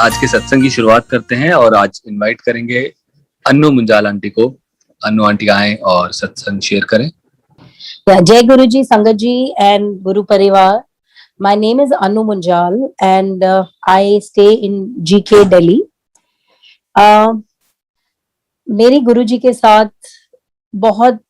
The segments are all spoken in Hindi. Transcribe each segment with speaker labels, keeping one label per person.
Speaker 1: आज के सत्संग की शुरुआत करते हैं और आज इनवाइट करेंगे अन्नू मुंजाल आंटी को। अन्नू आंटी आए और सत्संग शेयर करें।
Speaker 2: Jai Guruji, Sangatji and Guru Parivar. My name is Anu Munjal and I stay in GK Delhi. मेरी गुरुजी के साथ बहुत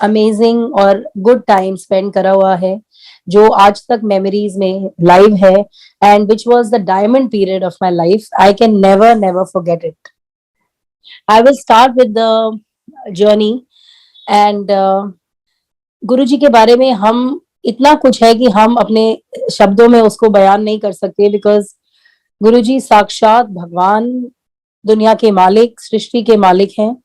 Speaker 2: अमेजिंग और गुड टाइम स्पेंड करा हुआ है जो आज तक मेमोरीज में लाइव है and which was the diamond period of my life. I can never forget it. I will start with the journey and Guruji के बारे में हम इतना कुछ है कि हम अपने शब्दों में उसको बयान नहीं कर सकते बिकॉज गुरुजी साक्षात भगवान, दुनिया के मालिक, सृष्टि के मालिक हैं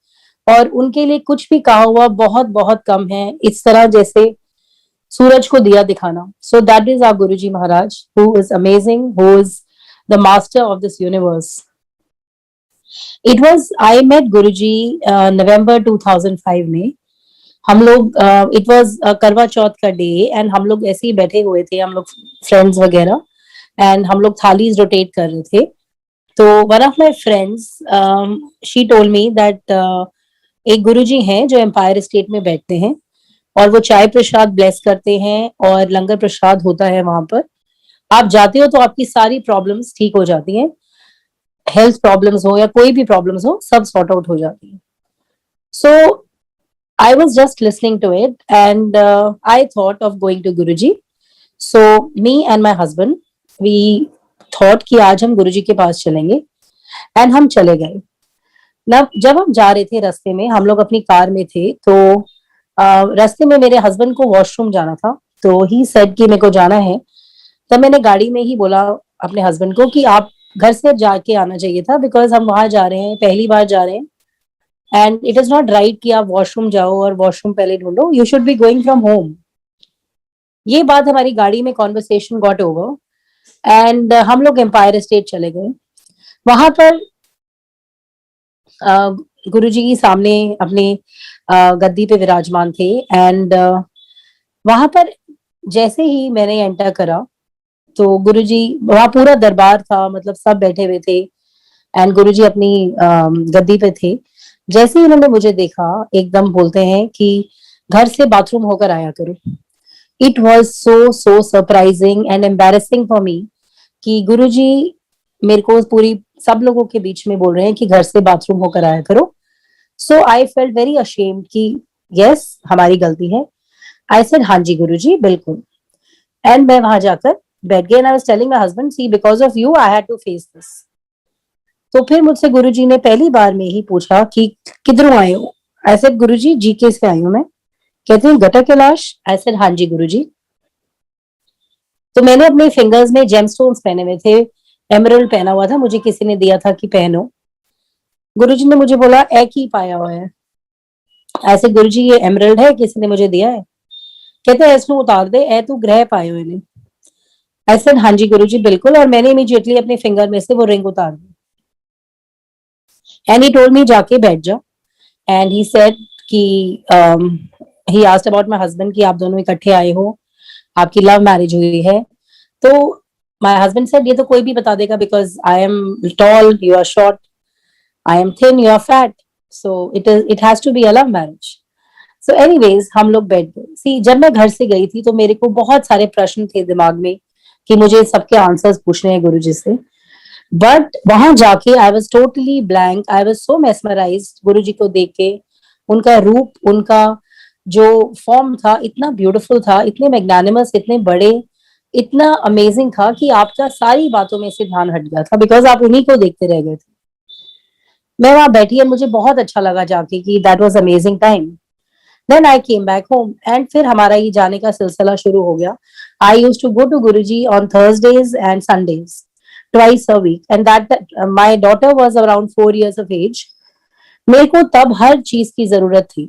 Speaker 2: और उनके लिए कुछ भी कहा हुआ बहुत बहुत कम है. इस तरह जैसे सूरज को दिया दिखाना. So that is our Guruji Maharaj who is amazing, who is the master of this universe. It was I met Guruji November 2005 में. हम लोग इट वाज करवा चौथ का डे एंड हम लोग ऐसे ही बैठे हुए थे, हम लोग फ्रेंड्स वगैरह, एंड हम लोग थालीज रोटेट कर रहे थे. तो one of my friends she told me that एक गुरुजी हैं जो एम्पायर स्टेट में बैठते हैं और वो चाय प्रसाद ब्लेस करते हैं और लंगर प्रसाद होता है वहां पर. आप जाते हो तो आपकी सारी प्रॉब्लम्स ठीक हो जाती हैं, हेल्थ प्रॉब्लम्स हो या कोई भी प्रॉब्लम्स हो सब सॉर्ट आउट हो जाती है. सो I was just listening to it and I thought of going to Guruji. So me and my husband, we thought कि आज हम गुरुजी के पास चलेंगे and हम चले गए. ना जब हम जा रहे थे रास्ते में, हम लोग अपनी कार में थे, तो रास्ते में मेरे हस्बैंड को वॉशरूम जाना था. तो ही सेड कि मेरे को जाना है. तब मैंने गाड़ी में ही बोला अपने हस्बैंड को कि आप घर से जाके आना चाहिए था बिकॉज हम वहां जा रहे हैं, पहली बार जा रहे हैं and it is not right कि आप वॉशरूम जाओ और वॉशरूम पहले ढूंढो. You should be going from home. ये बात हमारी गाड़ी में कॉन्वर्सेशन गॉट ओवर एंड हम लोग एम्पायर स्टेट चले गए. वहां पर गुरुजी के सामने अपने गद्दी पे विराजमान थे एंड वहां पर जैसे ही मैंने एंटर करा तो गुरुजी, वहां पूरा दरबार था, मतलब सब बैठे हुए थे एंड गुरुजी अपनी गद्दी पे थे. जैसे ही उन्होंने मुझे देखा एकदम बोलते हैं कि घर से बाथरूम होकर आया करो. It was so surprising and embarrassing for me कि गुरुजी मेरे को पूरी सब लोगों के बीच में बोल रहे हैं कि घर से बाथरूम होकर आया करो. सो आई फेल्ट वेरी अशेम्ड कि यस हमारी गलती है. आई सेड हाँ जी गुरुजी बिल्कुल. एंड मैं वहां जाकर बैठ गई and I was telling my husband see because of you I had to face this. तो फिर मुझसे गुरुजी ने पहली बार में ही पूछा कि किधरों आए हो. आई सेड गुरुजी जीके से आई हूं मैं. कहते हैं गटा कैलाश. आई सेड हाँ जी गुरुजी. तो मैंने अपने फिंगर्स में जेमस्टोन्स पहने हुए थे, एमरल्ड पहना हुआ था, मुझे किसी ने दिया था कि पहनो. गुरुजी ने मुझे बोला एक ही पाया हुआ है. ऐसे गुरुजी ये एमरल्ड है, किसी ने मुझे दिया है. कहते हैं इसको उतार दे, ए तू ग्रह पाए हुए ने. आई सेड हाँ जी गुरुजी बिल्कुल. और मैंने इमीडिएटली अपने फिंगर में से वो रिंग उतार दी. And he told me जाके बैठ जाओ. And he said कि he asked about my husband कि आप दोनों इकट्ठे आए हो, आपकी लव मैरिज हुई है. तो my husband said ये तो कोई भी बता देगा because I am tall, you are short, I am thin, you are fat, so it has to be a love marriage. So anyways हम लोग बैठ गए. See जब मैं घर से गई थी तो मेरे को बहुत सारे प्रश्न थे दिमाग में कि मुझे सबके आंसर्स पूछने हैं गुरुजी से. बट वहां जाके I was totally blank. I was so mesmerized Guruji को देख के. उनका रूप, उनका जो फॉर्म था इतना ब्यूटीफुल था, इतने मैग्नानिमस, इतने बड़े, इतना अमेजिंग था कि आपका सारी बातों में से ध्यान हट गया था बिकॉज आप उन्हीं को देखते रह गए थे. मैं वहां बैठी और मुझे बहुत अच्छा लगा जाके कि that was amazing time. Then I came back home and फिर हमारा ये जाने का सिलसिला शुरू हो गया. I used to go to Guruji on Thursdays and Sundays twice a week and that my daughter was around 4 years of age. मेरे को तब हर चीज की जरूरत थी.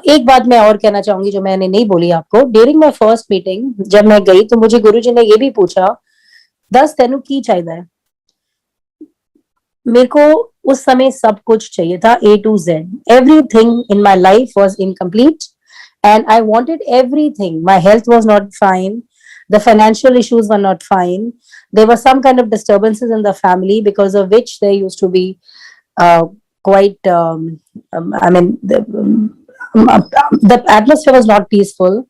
Speaker 2: एक बात मैं और कहना चाहूंगी जो मैंने नहीं बोली आपको. ड्यूरिंग माय फर्स्ट मीटिंग जब मैं गई तो मुझे गुरुजी ने ये भी पूछा 10 तेनू की चाहिए है. मेरे को उस समय सब कुछ चाहिए था, A to Z. Everything in my life was incomplete and I wanted everything. My health was not fine. The financial issues were not fine. there was some kind of disturbances in the family, because of which there used to be uh, quite I mean the atmosphere was not peaceful.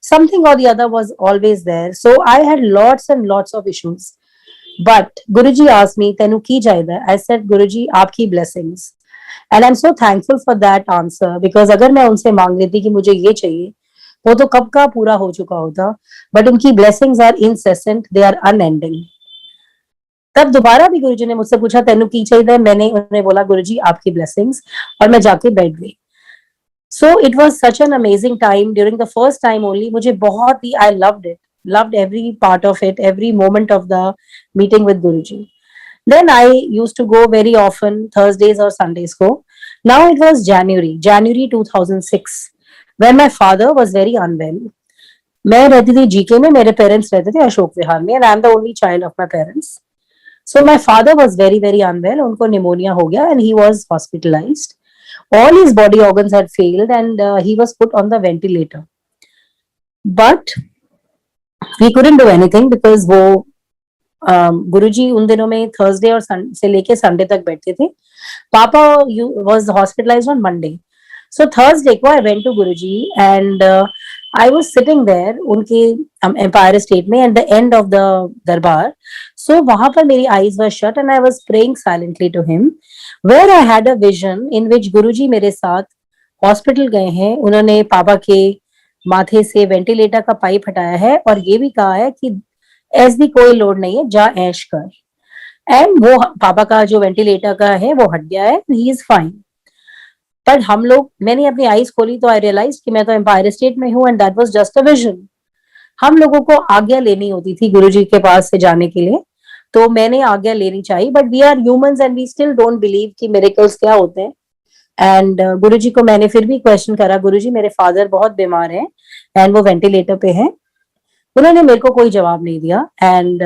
Speaker 2: Something or the other was always there, so I had lots and lots of issues. But Guruji asked me, Tenu ki jaida? I said, Guruji, aapki blessings. And I'm so thankful for that answer, because अगर मैं उनसे मांग लेती कि मुझे ये चाहिए, वो तो कब का पूरा हो चुका होता. बट उनकी blessings are incessant, they are unending. तब दोबारा भी गुरुजी ने मुझसे पूछा, तेनू की चाहिए? मैंने उन्हें बोला, गुरुजी आपकी blessings, और मैं जाके बैठ गई. So it was such an amazing time. During the first time only, मुझे बहुत ही, I loved it, loved every part of it, every moment of the meeting with Guruji. Then I used to go very often, Thursdays or Sundays go. Now it was January 2006, when my father was very unwell. मैं रहती थी जीके में, मेरे पेरेंट्स रहते थे अशोक विहार में, and I'm the only child of my parents. So my father was very unwell. उनको निमोनिया हो गया and he was hospitalized. All his body organs had failed and he was put on the ventilator. But we couldn't do anything because वो गुरुजी उन दिनों में थर्सडे और से लेके संडे तक बैठते थे. पापा was hospitalized on Monday. So Thursday को I went to Guruji and I was sitting there उनके Empire State में at the end of the दरबार. So वहां पर मेरी eyes were shut and I was praying silently to him, where I had a vision in which Guruji मेरे साथ हॉस्पिटल गए हैं. उन्होंने पापा के माथे से वेंटिलेटर का पाइप हटाया है और ये भी कहा है कि ऐसी कोई लोड नहीं है, जा ऐश कर. एंड वो पापा का जो वेंटिलेटर का है वो हट गया है, ही इज फाइन. पर हम लोग, मैंने अपनी आईज खोली तो आई रियलाइज कि मैं तो एम्पायर स्टेट में हूँ and that was just a vision. हम लोगों को आज्ञा लेनी होती थी गुरुजी के पास से जाने के लिए, तो मैंने आज्ञा लेनी चाहिए. But we are humans and we still don't believe कि मिरेकल्स क्या होते हैं. एंड गुरुजी को मैंने फिर भी क्वेश्चन करा, गुरुजी मेरे फादर बहुत बीमार हैं एंड वो वेंटिलेटर पे हैं. उन्होंने मेरे को कोई जवाब नहीं दिया and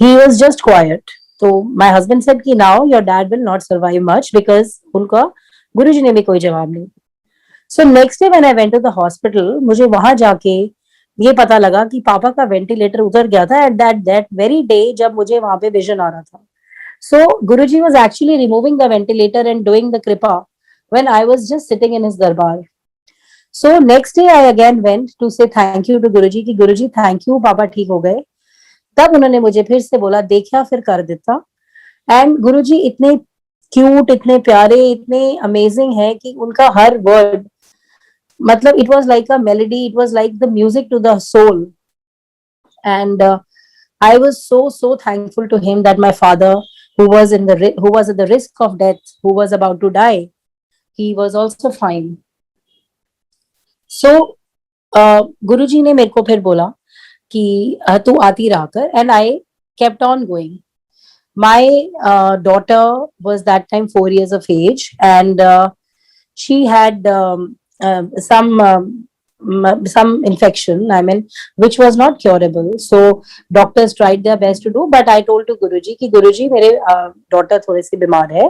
Speaker 2: he was just quiet. तो माय हस्बैंड सेड कि now your dad will not survive much, because उनका गुरुजी ने भी कोई जवाब नहीं. So next day when I went to the hospital, मुझे वहां जाके ये पता लगा कि पापा का वेंटिलेटर उतर गया था एट दैट वेरी डे जब मुझे वहां पे विजन आ रहा था. So Guruji was actually removing the ventilator and doing the kripa when I was just sitting in his darbar. So next day I again went to say thank you to Guruji कि Guruji thank you, पापा ठीक हो गए. तब उन्होंने मुझे फिर से बोला, देखा फिर कर देता. एंड गुरुजी इतने क्यूट, इतने प्यारे, इतने अमेजिंग है कि उनका हर वर्ड, मतलब it was like a melody, it was like the music to the soul. And I was so thankful to him that my father, who was at the risk of death, who was about to die, he was also fine. सो गुरुजी ने मेरे को फिर बोला कि तू आती रहा कर, and I kept on going. My daughter was that time 4 years of age and she had some infection, I mean, which was not curable. So doctors tried their best to do, but I told to Guruji कि गुरुजी मेरे डॉटर थोड़े से बीमार है.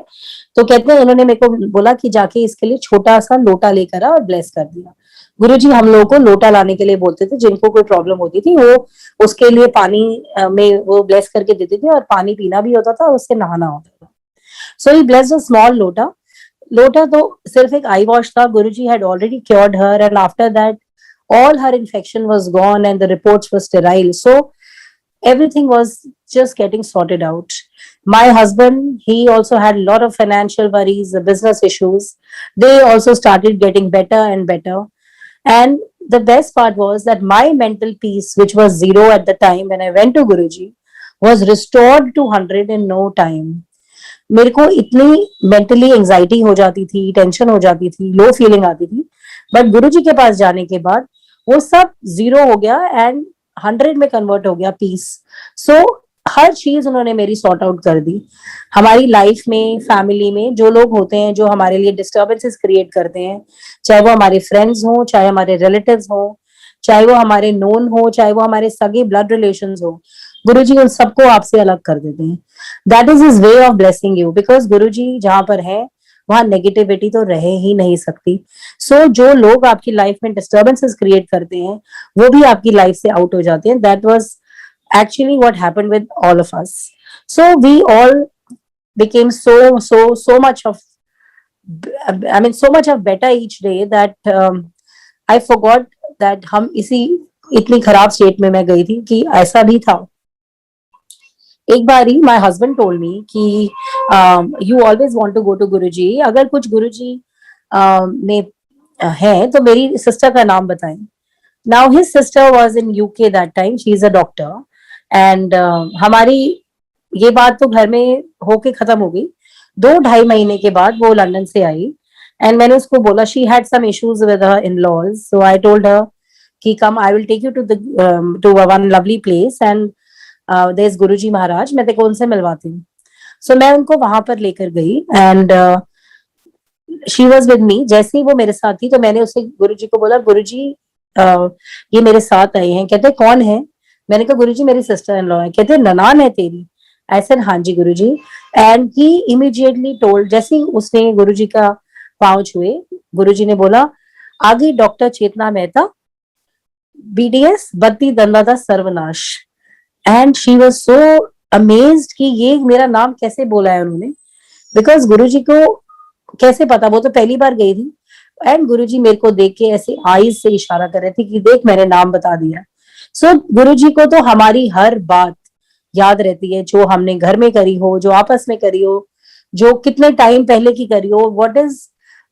Speaker 2: तो कहते हैं उन्होंने मेरे को बोला कि जाके इसके लिए छोटा सा लोटा लेकर आ और ब्लेस कर दिया. गुरुजी हम लोगों को लोटा लाने के लिए बोलते थे, जिनको कोई प्रॉब्लम होती थी वो उसके लिए पानी में वो ब्लेस करके देते थे और पानी पीना भी होता था और उससे नहाना होता था. सो ही ब्लेस्ड अ स्मॉल लोटा. लोटा तो सिर्फ एक आई वॉश था. Guruji had already cured her and after that all her infection was gone and the reports were sterile. So everything was just getting sorted out. My husband, he also had a lot of financial worries, business issues. They also started getting better and better. And the best part was that my mental peace, which was 0 at the time when I went to Guruji, was restored to 100 in no time. मेरे को इतनी मेंटली एंजाइटी हो जाती थी, टेंशन हो जाती थी, लो फीलिंग आती थी, बट गुरुजी के पास जाने के बाद वो सब 0 हो गया एंड 100 में कन्वर्ट हो गया पीस. सो हर चीज उन्होंने मेरी सॉर्ट आउट कर दी. हमारी लाइफ में, फैमिली में जो लोग होते हैं जो हमारे लिए डिस्टर्बेंसेस क्रिएट करते हैं, चाहे वो हमारे फ्रेंड्स हो, चाहे हमारे रिलेटिव्स हो, चाहे वो हमारे नोन हो, चाहे वो हमारे सगे ब्लड रिलेशंस हो, गुरुजी उन सबको आपसे अलग कर देते हैं. That is his way of blessing you, because Guruji जहां पर है वहां नेगेटिविटी तो रह ही नहीं सकती. सो जो लोग आपकी लाइफ में डिस्टर्बेंसेस क्रिएट करते हैं वो भी आपकी लाइफ से आउट हो जाते हैं. That was actually what happened with all of us. So we all became so much of, I mean, so much of better each day that I forgot that हम इसी इतनी खराब स्टेट में मैं गई थी कि ऐसा भी था. एक बारी my husband told me कि you always want to go to गुरुजी, अगर कुछ गुरुजी में है तो मेरी सिस्टर का नाम बताएं. Now his sister was in UK that time. She is a doctor, and हमारी ये बात तो घर में होके खत्म हो गई. 2-2.5 महीने के बाद वो लंदन से आई, एंड मैंने उसको बोला, she had some issues with her in-laws, so I told her कि come, I will take you to one lovely place, and there is Guruji Maharaj, मैं तेरे को उनसे मिलवाती हूँ. सो मैं उनको वहां पर लेकर गई, and she was with me. जैसे ही वो मेरे साथ थी तो मैंने उसे गुरुजी को बोला, गुरुजी ये मेरे साथ आए हैं. कहते कौन है? मैंने कहा गुरुजी मेरी सिस्टर इन लॉ है. कहते ननान है तेरी? I said हाँ जी गुरुजी. एंड ही इमीडिएटली टोल्ड, जैसे ही उसने गुरुजी का पांव छुए, गुरुजी ने बोला, आगे डॉक्टर चेतना मेहता, BDS बत्ती दंडादा सर्वनाश. And she was so amazed कि ये मेरा नाम कैसे बोला है उन्होंने, बिकॉज गुरुजी को कैसे पता, वो तो पहली बार गई थी. एंड गुरुजी मेरे को देख के ऐसे आईज से इशारा कर रहे थे कि देख मैंने नाम बता दिया. सो गुरुजी को तो हमारी हर बात याद रहती है, जो हमने घर में करी हो, जो आपस में करी हो, जो कितने टाइम पहले की करी हो.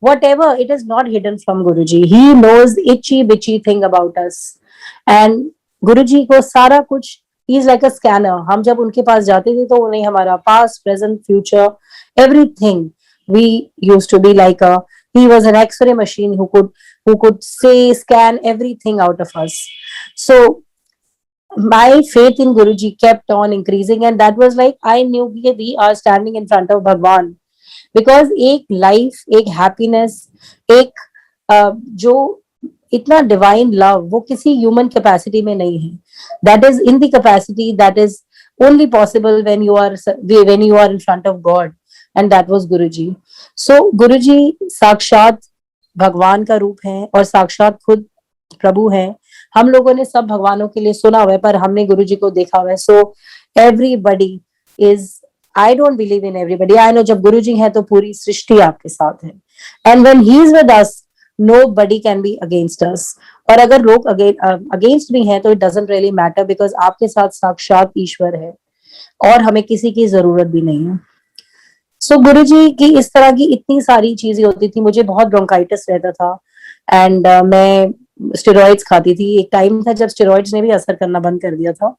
Speaker 2: whatever, it is not hidden from Guruji. He knows itchy bitchy thing about us. And Guruji को सारा कुछ, he is like a scanner. हम जब उनके पास जाते थे तो उन्हें हमारा past, present, future, everything, we used to be like a, he was an X-ray machine who could say, scan everything out of us. So my faith in Guruji kept on increasing, and that was like I knew we are standing in front of Bhagwan, because एक life, एक happiness, एक जो इतना divine love, वो किसी human capacity में नहीं है. That is in the capacity that is only possible when you are in front of God, and that was Guruji. So Guruji साक्षात भगवान का रूप है और साक्षात खुद प्रभु है. हम लोगों ने सब भगवानों के लिए सुना हुआ है, पर हमने गुरुजी को देखा हुआ है. So everybody is, I don't believe in everybody. I know जब गुरुजी है तो पूरी सृष्टि आपके साथ है, and when he is with us nobody can be against us. और अगर लोग अगेंस्ट भी हैं तो it doesn't really matter, because आपके साथ साक्षात ईश्वर है और हमें किसी की जरूरत भी नहीं है. सो गुरुजी की इस तरह की इतनी सारी चीजें होती थी. मुझे बहुत ब्रोंकाइटिस रहता था, एंड मैं स्टेरॉइड्स खाती थी. एक टाइम था जब स्टेरॉइड्स ने भी असर करना बंद कर दिया था.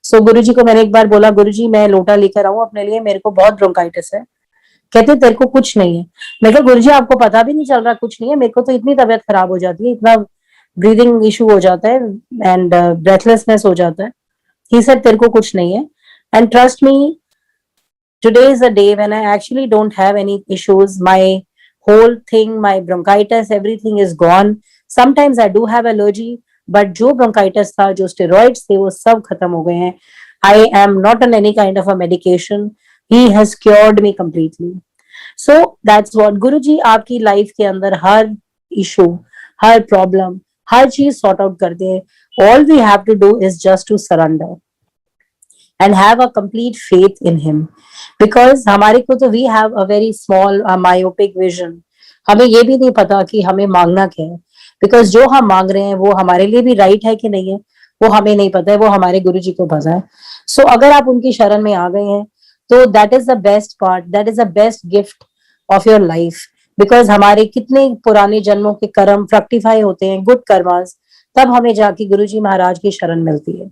Speaker 2: सो गुरुजी को मैंने एक बार बोला, गुरुजी मैं लोटा लेकर आऊं अपने लिए, मेरे को बहुत ब्रोंकाइटिस है. कहते तेरे को कुछ नहीं है. मैं कहा गुरुजी आपको पता भी नहीं चल रहा कुछ नहीं है, मेरे को तो इतनी तबीयत खराब हो जाती है, इतना ब्रीदिंग इशू हो जाता है एंड ब्रेथलेसनेस हो जाता है. ही सेड तेरे को कुछ नहीं है. And trust me, today is a day when I actually don't have any issues. My whole thing, my bronchitis, everything is gone. Sometimes I do have allergy, but जो bronchitis था, जो steroids थे, वो सब खत्म हो गए हैं. I am not on any kind of a medication. He has cured me completely. So that's what Guruji आपकी life के अंदर हर issue, हर problem, हर चीज sort out कर दे. All we have to do is just to surrender and have a complete faith in him, because हमारे को तो we have a very small myopic vision. हमें ये भी नहीं पता कि हमें मांगना क्या है, because जो हम मांग रहे हैं वो हमारे लिए भी right है कि नहीं है वो हमें नहीं पता है, वो हमारे गुरुजी को पता है. So अगर आप उनकी शरण में आ गए हैं तो that is the best part, that is the best gift of your life, because हमारे कितने पुराने जन्मों के कर्म fructify होते हैं, good karmas, तब हमें जाके गुरुजी महाराज की शरण मिलती है.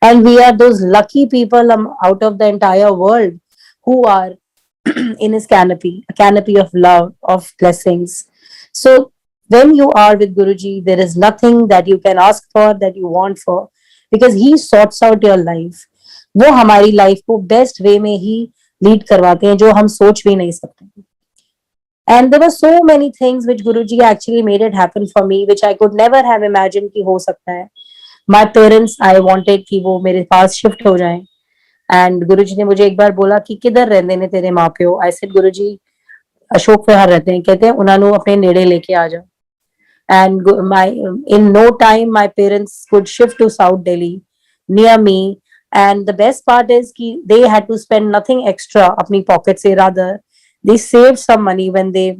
Speaker 2: And we are those lucky people out of the entire world who are in his canopy, a canopy of love, of blessings. So when you are with Guruji, there is nothing that you can ask for, that you want for, because he sorts out your life. वो हमारी लाइफ को बेस्ट वे में ही लीड करवाते हैं, जो हम सोच भी नहीं सकते. And there were so many things which Guruji actually made it happen for me, which I could never have imagined कि हो सकता है. My parents, I wanted कि वो मेरे पास शिफ्ट हो जाएं, एंड गुरुजी ने मुझे एक बार बोला कि किधर रहने ने तेरे माँ प्यो. आई सेड गुरुजी अशोक विहार रहते हैं. कहते हैं उन्होंने अपने नेड़े लेके आ जाओ. And my in no time my parents could shift to South Delhi near me. And the best part is कि they had to spend nothing extra अपनी pocket से, rather they saved some money when they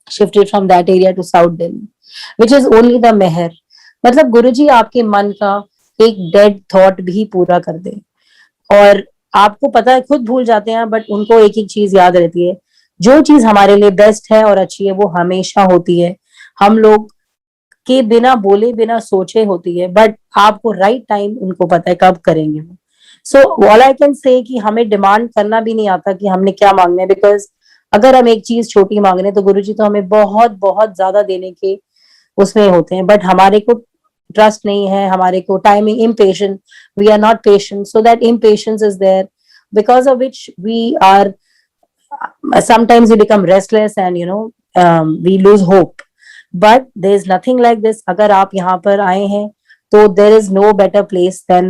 Speaker 2: shifted from that area to South Delhi, which is only the meher. मतलब गुरुजी आपके मन का एक डेड थॉट भी पूरा कर दे, और आपको पता है खुद भूल जाते हैं बट उनको एक एक चीज याद रहती है। जो चीज हमारे लिए बेस्ट है और अच्छी है वो हमेशा होती है, हम लोग के बिना बोले बिना सोचे होती है, बट आपको राइट टाइम उनको पता है कब करेंगे वो। So all I can say कि हमें डिमांड करना भी नहीं आता कि हमने क्या मांगना है, बिकॉज अगर हम एक चीज छोटी मांग रहे हैं तो गुरुजी तो हमें बहुत बहुत ज्यादा देने के उसमें होते हैं, बट हमारे को ट्रस्ट नहीं है, हमारे को timing impatient, we are not patient, so that impatience is there, because of which we are sometimes we become restless and we lose hope. But there is nothing like this. अगर आप यहाँ पर आए हैं तो there is no better place than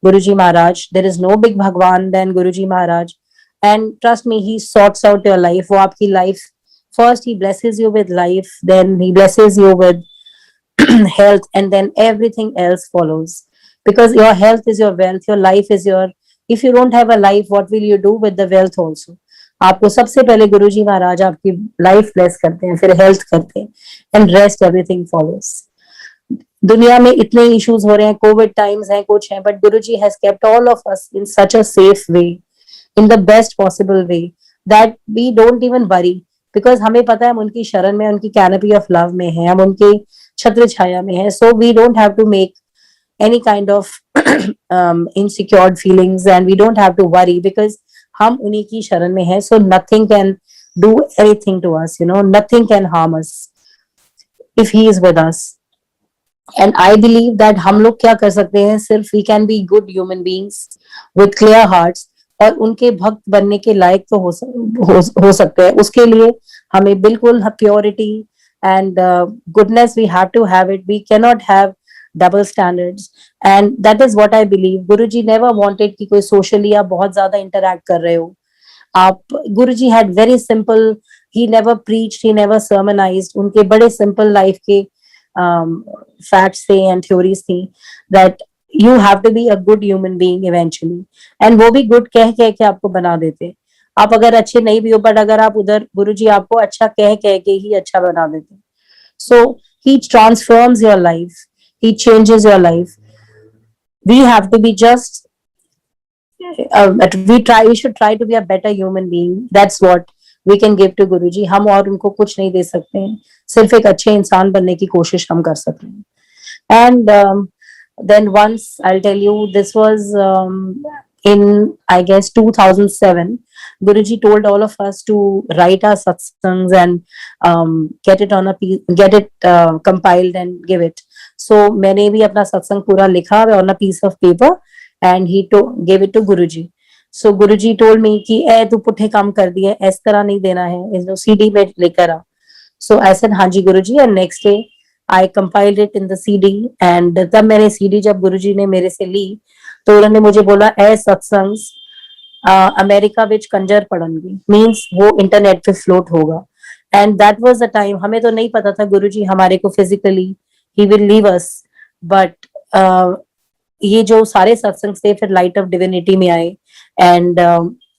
Speaker 2: Guruji Maharaj. There is no big Bhagwan than Guruji Maharaj. And trust me, he sorts out your life. वो आपकी life, first he blesses you with life, then he blesses you with health, and then everything else follows. Because your health is your wealth, your life is your, if you don't have a life, what will you do with the wealth also? आपको सबसे पहले गुरुजी महाराज आपकी लाइफ ब्लेस करते हैं, फिर हेल्थ करते हैं, एंड रेस्ट एवरीथिंग फॉलोज। दुनिया में इतने इश्यूज हो रहे हैं, कोविड टाइम्स हैं, कुछ हैं, but Guruji has kept all of us in such a safe way, in the best possible way, that we don't even worry, because हमें पता है हम उनकी शरण में, उनकी कैनपी ऑफ लव में है, हम उनके छत्र छाया में है, so we don't have to make any kind of insecure feelings, and we don't have to worry because हम उन्हीं की शरण में है, so nothing can do anything to us, nothing can harm us if he is with us. And I believe that हम लोग क्या कर सकते हैं, सिर्फ we can be good human beings with clear hearts, और उनके भक्त बनने के लायक तो हो सकते हैं। उसके लिए हमें बिल्कुल purity and goodness, we have to have it. We cannot have double standards, and that is what I believe. Guruji never wanted कि कोई socially आप बहुत ज्यादा interact कर रहे हो आप। Guruji had very simple, he never preached, he never sermonized, उनके बड़े simple life के facts थे and theories थी, that you have to be a good human being eventually, and वो भी good कह के आपको बना देते। आप अगर अच्छे नहीं भी हो, बट अगर आप उधर, गुरुजी आपको अच्छा कह के ही अच्छा बना देते। So he transforms your life, he changes your life. We have to be just we should try to be a better human being. That's what we can give to Guruji. हम और उनको कुछ नहीं दे सकते हैं, सिर्फ एक अच्छे इंसान बनने की कोशिश हम कर सकते हैं। And then once I'll tell you, this was in I guess 2007. Guruji told all of us to write our satsangs and get it compiled and give it. So मैंने भी अपना सत्संग पूरा लिखा on a piece of paper and he gave it to Guruji. So Guruji told me कि ए तू पुट्ठे काम कर दिए, इस तरह नहीं देना है, इसको CD में लेकर आ। So I said हाँ जी Guruji, and next day I compiled it in the CD, and तब मैंने CD जब गुरुजी ने मेरे से ली तो उन्होंने मुझे बोला ए सत्संग अमेरिका विच कंजर पढ़नगी, मीन्स वो इंटरनेट पे फ्लोट होगा। And that was the time, हमें तो नहीं पता था गुरुजी हमारे को physically he will leave us, but ये जो सारे सत्संग थे फिर लाइट ऑफ डिविनिटी में आए, एंड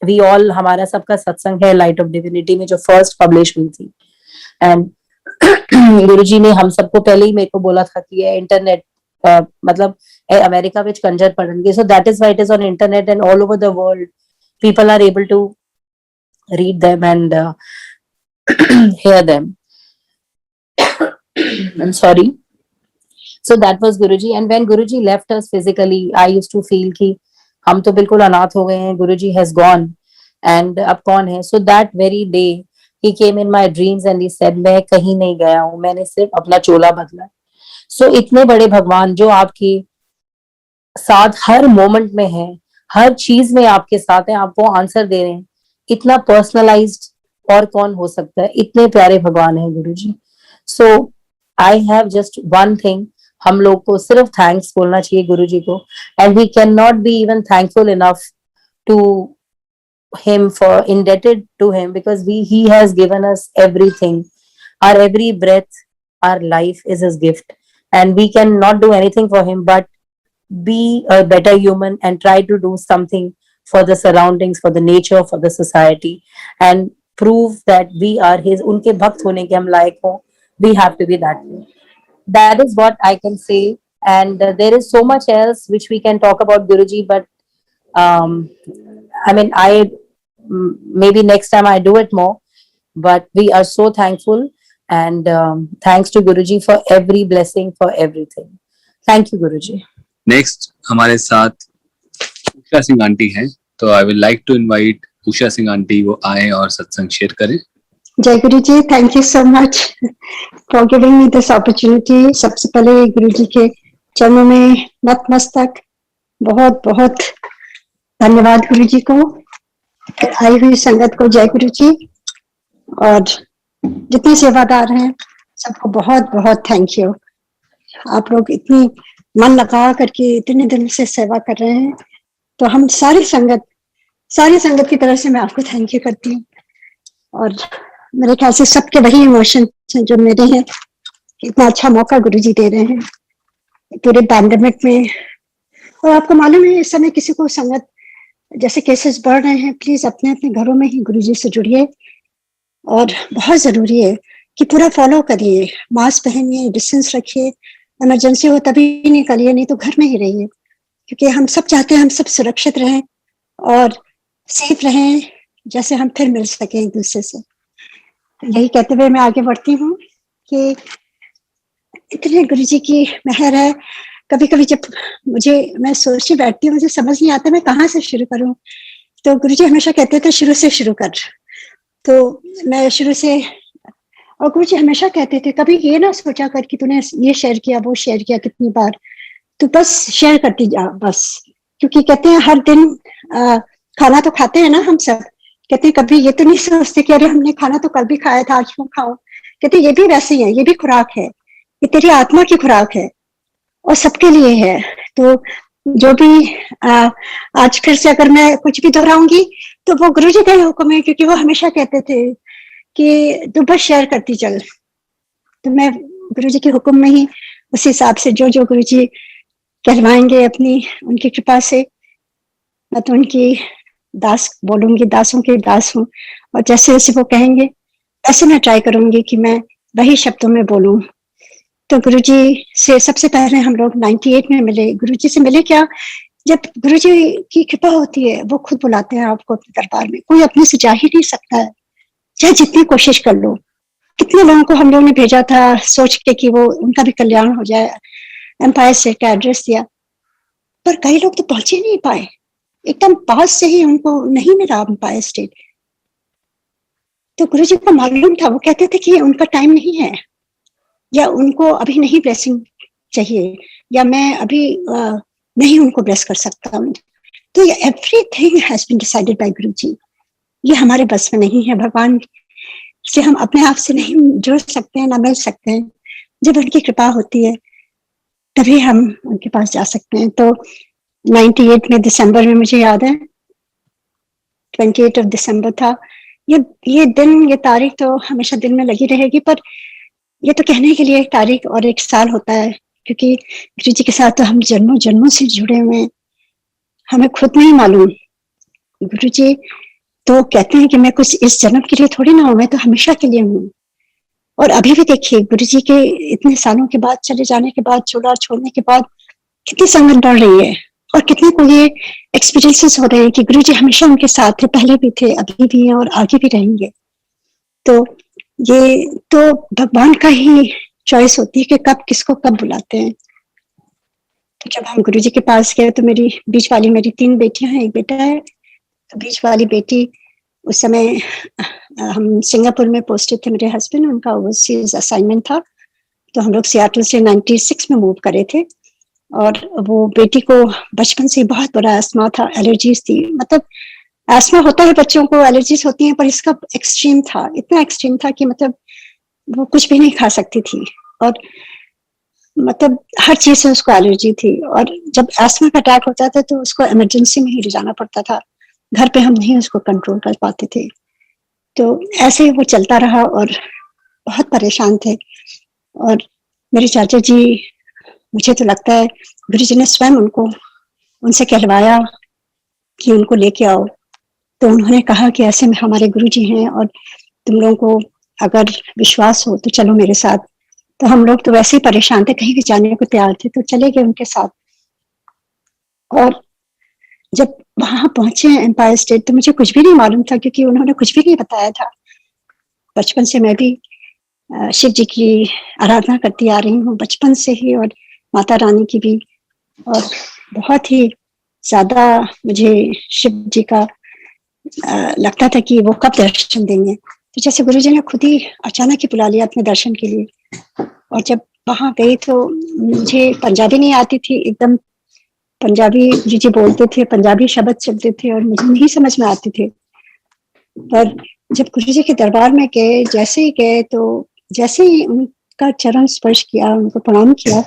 Speaker 2: वी ऑल, हमारा सबका सत्संग है लाइट ऑफ डिविनिटी में जो फर्स्ट पब्लिश हुई थी। एंड गुरुजी ने हम सबको पहले ही मेरे को बोला था कि ये इंटरनेट मतलब अमेरिका विच कंजर पढ़ेंगे, सो that is why it is on internet and all over the world people are able to read them and hear them. I'm sorry. So that was Guruji, and when Guruji left us physically, I used to feel कि हम तो बिल्कुल अनाथ हो गए हैं, Guruji has gone, and अब कौन है? So that very day he came in my dreams and he said मैं कहीं नहीं गया हूँ, मैंने सिर्फ अपना चोला बदला। So इतने बड़े भगवान जो आपके साथ हर मोमेंट में है, हर चीज में आपके साथ है, आपको आंसर दे रहे हैं, इतना पर्सनलाइज्ड और कौन हो सकता है? इतने प्यारे भगवान है Guruji. So I have just one thing, हम लोग को सिर्फ थैंक्स बोलना चाहिए गुरुजी को, and we can not be even thankful enough to him, for indebted to him, because he has given us everything. Our every breath, our life is his gift, and we can not do anything for him but be a better human and try to do something for the surroundings, for the nature, for the society, and prove that we are his unke bhakt hone ke hum layak ho. We have to be that way. That is what I can say. And there is so much else which we can talk about Guruji, but um, I mean, maybe next time I do it more. But we are so thankful, and thanks to Guruji for every blessing, for everything. Thank you, Guruji.
Speaker 1: Next हमारे साथ उषा सिंह आंटी हैं, तो I will like to invite Usha Singh aunty वो आए और सत्संग शेयर करें।
Speaker 3: जय Guru ji, thank you so much for giving me this opportunity. सबसे पहले गुरु जी के चरणों में नतमस्तक, बहुत बहुत धन्यवाद गुरु जी को, आई हुई संगत को जय गुरु जी, और जितने सेवादार हैं सबको बहुत बहुत थैंक यू। आप लोग इतनी मन लगा करके इतने दिन से सेवा कर रहे हैं, तो हम सारी संगत की तरफ से मैं आपको थैंक यू करती हूँ। और मेरे ख्याल से सबके वही इमोशन जो मेरे हैं, इतना अच्छा मौका गुरुजी दे रहे हैं पूरे पैंडेमिक में। और आपको मालूम है इस समय किसी को संगत जैसे केसेस बढ़ रहे हैं, प्लीज अपने अपने घरों में ही गुरुजी से जुड़िए, और बहुत जरूरी है कि पूरा फॉलो करिए, मास्क पहनिए, डिस्टेंस रखिए, इमरजेंसी हो तभी निकलिए, नहीं तो घर में ही रहिए, क्योंकि हम सब चाहते हैं हम सब सुरक्षित रहें और सेफ रहें, जैसे हम फिर मिल सके एक दूसरे से। यही कहते हुए मैं आगे बढ़ती हूँ कि इतने गुरुजी की मेहर है। कभी कभी जब मैं सोचती बैठती हूँ, मुझे समझ नहीं आता मैं कहाँ से शुरू करूँ, तो गुरुजी हमेशा कहते थे शुरू से शुरू कर, तो मैं शुरू से, और गुरुजी हमेशा कहते थे कभी ये ना सोचा कर कि तूने ये शेयर किया वो शेयर किया कितनी बार, तू बस शेयर करती जा बस। क्योंकि कहते हैं हर दिन खाना तो खाते हैं ना हम सब, कहते हैं कभी ये तो नहीं सोचते कि अरे हमने खाना तो कल भी खाया था आज क्यों खाओ। कहते ये भी वैसे ही है, ये भी खुराक है, ये तेरी आत्मा की खुराक है और सबके लिए है। तो जो भी आज फिर से अगर मैं कुछ भी दोहराऊंगी तो वो गुरुजी का ही हुक्म है, क्योंकि वो हमेशा कहते थे कि तू बस शेयर करती चल। तो मैं गुरुजी के हुक्म में ही उस हिसाब से जो जो गुरुजी कहलवाएंगे अपनी उनकी कृपा से, मैं तो उनकी दास बोलूंगी, दासों के दास हूँ, और जैसे जैसे वो कहेंगे ऐसे मैं ट्राई करूंगी कि मैं वही शब्दों में बोलूं। तो गुरुजी से सबसे पहले हम लोग 98 में मिले। गुरुजी से मिले क्या, जब गुरुजी की कृपा होती है वो खुद बुलाते हैं आपको अपने दरबार में, कोई अपने से जा ही नहीं सकता है, चाहे जितनी कोशिश कर लो। कितने लोगों को हम लोग ने भेजा था सोच के कि वो उनका भी कल्याण हो जाए, एम्पायर स्टेट का एड्रेस दिया, पर कई लोग तो पहुंच ही नहीं पाए, एकदम पास से ही उनको नहीं मिला एम्पायर स्टेट। तो गुरुजी को मालूम था, वो कहते थे कि उनका टाइम नहीं है, या उनको अभी नहीं ब्लेसिंग चाहिए, या मैं अभी नहीं उनको ब्लेस कर सकता हूँ। तो ये everything has been decided by Guruji, ये हमारे बस में नहीं है। भगवान से हम अपने आप से नहीं जुड़ सकते हैं, ना मिल सकते हैं। जब उनकी कृपा होती है तभी हम उनके पास जा सकते हैं। तो 98 में दिसंबर में, मुझे याद है 28 ऑफ दिसंबर था। ये दिन, ये तारीख तो हमेशा दिल में लगी रहेगी, पर ये तो कहने के लिए एक तारीख और एक साल होता है, क्योंकि गुरुजी के साथ तो हम जन्मों जन्मों से जुड़े हुए हैं, हमें खुद नहीं मालूम। गुरुजी तो कहते हैं कि मैं कुछ इस जन्म के लिए थोड़ी ना हूं, मैं तो हमेशा के लिए हूँ। और अभी भी देखिए गुरुजी के इतने सालों के बाद, चले जाने के बाद, चोला छोड़ने के बाद कितनी संगत बढ़ रही है, और कितने को ये एक्सपीरियंसेस हो रहे हैं कि गुरुजी हमेशा उनके साथ थे, पहले भी थे, अभी भी हैं और आगे भी रहेंगे। तो ये तो भगवान का ही चॉइस होती है कि कब किसको कब बुलाते हैं। तो जब हम गुरुजी के पास गए तो मेरी बीच वाली, मेरी 3 बेटियां हैं, एक बेटा है। तो बीच वाली बेटी, उस समय हम सिंगापुर में पोस्टेड थे, मेरे हस्बैंड, उनका ओवरसीज असाइनमेंट था, तो हम लोग सियाटल से 96 में मूव करे थे। और वो बेटी को बचपन से बहुत बड़ा अस्थमा था, एलर्जीज थी। मतलब अस्थमा होता है बच्चों को, एलर्जीज होती हैं, पर इसका एक्सट्रीम था, इतना एक्सट्रीम था कि मतलब वो कुछ भी नहीं खा सकती थी, और मतलब हर चीज से उसको एलर्जी थी। और जब अस्थमा का अटैक होता था तो उसको इमरजेंसी में ही ले जाना पड़ता था, घर पे हम नहीं उसको कंट्रोल कर पाते थे। तो ऐसे वो चलता रहा और बहुत परेशान थे। और मेरे चाचा जी मुझे तो लगता है गुरु जी ने स्वयं उनसे कहलवाया कि उनको लेके आओ। तो उन्होंने कहा कि ऐसे में हमारे गुरु जी हैं और तुम लोगों को अगर विश्वास हो तो चलो मेरे साथ। तो हम लोग तो वैसे ही परेशान थे, कहीं भी जाने को तैयार थे, तो चले गए उनके साथ। और जब वहां पहुंचे एम्पायर स्टेट, तो मुझे कुछ भी नहीं मालूम था, क्योंकि उन्होंने कुछ भी नहीं बताया था। बचपन से मैं भी शिव जी की आराधना करती आ रही हूँ, बचपन से ही, और माता रानी की भी। और बहुत ही ज्यादा मुझे शिव जी का लगता था कि वो कब दर्शन देंगे। तो जैसे गुरु जी ने खुद ही अचानक ही बुला लिया अपने दर्शन के लिए। और जब वहां गई तो मुझे पंजाबी नहीं आती थी एकदम, पंजाबी जी बोलते थे, पंजाबी शब्द चलते थे और मुझे नहीं समझ में आते थे। पर जब गुरु जी के दरबार में गए, जैसे ही गए, तो जैसे ही उनका चरण स्पर्श किया, उनको प्रणाम किया,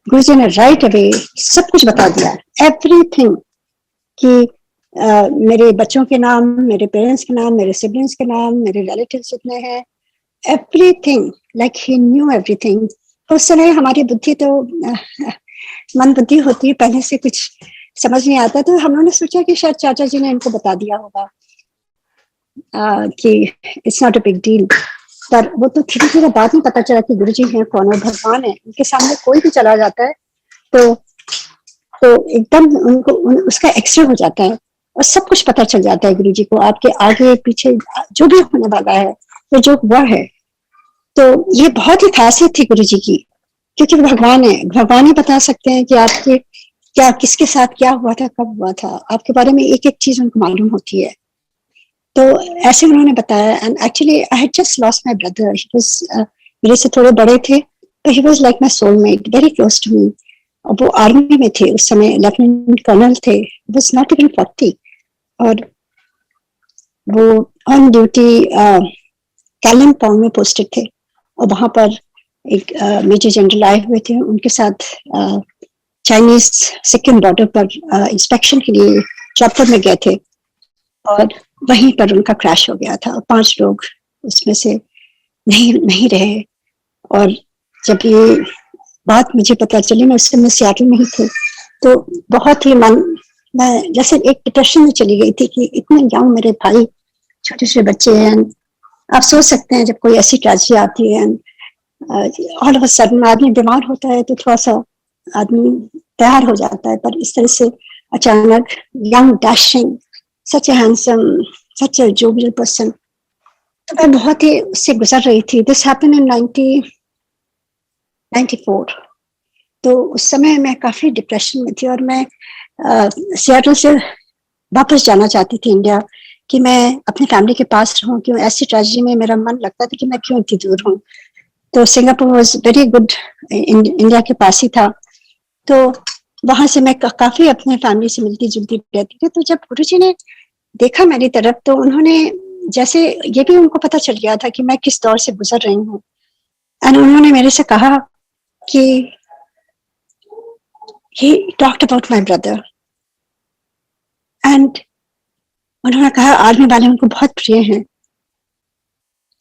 Speaker 3: गुरु जी ने राइट अवे सब कुछ बता दिया, एवरीथिंग, कि मेरे बच्चों के नाम, मेरे पेरेंट्स के नाम, मेरे सिबलिंग्स के नाम, मेरे रिलेटिव्स जितने हैं, everything, like he knew everything. उस समय हमारी बुद्धि तो मन बुद्धि होती है, पहले से कुछ समझ नहीं आता, तो हम लोगों ने सोचा कि शायद चाचा जी ने इनको बता दिया होगा कि it's not a big deal. पर वो तो धीरे धीरे बाद में पता चला कि गुरु जी हैं कौन, और भगवान है, उनके सामने कोई भी चला जाता है तो एकदम उसका एक्सरे हो जाता है और सब कुछ पता चल जाता है गुरु जी को, आपके आगे पीछे जो भी होने वाला है, वो जो हुआ है। तो ये बहुत ही खासियत थी गुरु जी की, क्योंकि वो भगवान है, भगवान ही बता सकते हैं कि आपके क्या, किसके साथ क्या हुआ था, कब हुआ था, आपके बारे में एक एक चीज उनको मालूम होती है। तो ऐसे उन्होंने बताया। And actually I had just lost my brother, he was मेरे से थोड़े बड़े थे, तो he was like my soulmate, very close to me. और वो आर्मी में थे उस समय, लेफ्टिनेंट कर्नल थे, वाज नॉट इवन 40, और वो ऑन ड्यूटी कालिम्पोंग में पोस्टेड थे। और वहां पर एक मेजर जनरल आए हुए थे, उनके साथ चाइनीज सिक्किम बॉर्डर पर इंस्पेक्शन के लिए चॉपर में गए थे, और वहीं पर उनका क्रैश हो गया था। 5 लोग उसमें से नहीं रहे। और जब ये बात मुझे पता चली, मैं उस समय सियाटल में ही थी, तो बहुत ही मैं जैसे एक डिप्रेशन में चली गई थी कि इतने यंग मेरे भाई, छोटे छोटे बच्चे हैं। आप सोच सकते हैं जब कोई ऐसी ट्रेजेडी आती है, ऑल ऑफ अ सडन आदमी बीमार होता है तो थोड़ा सा आदमी तैयार हो जाता है, पर इस तरह से अचानक यंग डैशिंग, सच ए हैंडसम, सच ए जोवियल पर्सन, तो मैं बहुत ही उससे गुजर रही थी। This happened in 1994। तो उस समय मैं काफी डिप्रेशन में थी, और मैं सियाटल से वापस जाना चाहती थी इंडिया, कि मैं अपनी फैमिली के पास रहूं, क्यों ऐसी ट्रेजेडी में मेरा मन लगता था कि मैं क्यों इतनी दूर हूँ। तो Singapore was very good, India के पास ही था, तो वहां से मैं काफी अपने फैमिली से मिलती जुलती रहती थी। तो जब गुरुजी ने देखा मेरी तरफ, तो उन्होंने, जैसे ये भी उनको पता चल गया था कि मैं किस दौर से गुजर रही हूँ, एंड उन्होंने मेरे से कहा कि he talked about my brother, and उन्होंने कहा आर्मी वाले उनको बहुत प्रिय हैं।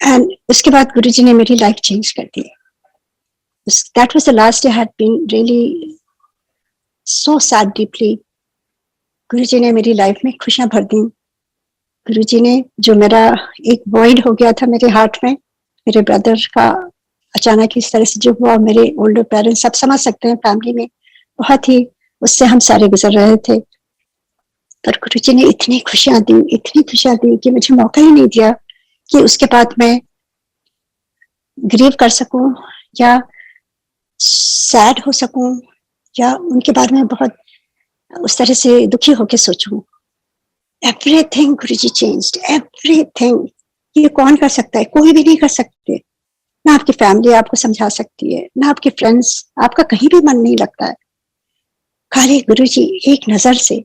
Speaker 3: एंड उसके बाद गुरुजी ने मेरी लाइफ चेंज कर दी। That was the last day I had been really so sad deeply. गुरुजी ने मेरी लाइफ में खुशियां भर दी। गुरुजी ने, जो मेरा एक वॉइड हो गया था मेरे हार्ट में, मेरे ब्रदर का अचानक इस तरह से जो हुआ, मेरे ओल्डर पेरेंट्स, सब समझ सकते हैं, फैमिली में बहुत ही उससे हम सारे गुजर रहे थे। पर गुरुजी ने इतनी खुशियां दी कि मुझे मौका ही नहीं दिया कि उसके बाद मैं ग्रीव कर सकूं या सैड हो सकूं या उनके बारे में बहुत उस तरह से दुखी होकर सोचूं। एवरीथिंग गुरुजी चेंज्ड, एवरीथिंग। ये कौन कर सकता है? कोई भी नहीं कर सकते। ना आपकी फैमिली आपको समझा सकती है, ना आपके फ्रेंड्स, आपका कहीं भी मन नहीं लगता है। खाली गुरुजी एक नजर से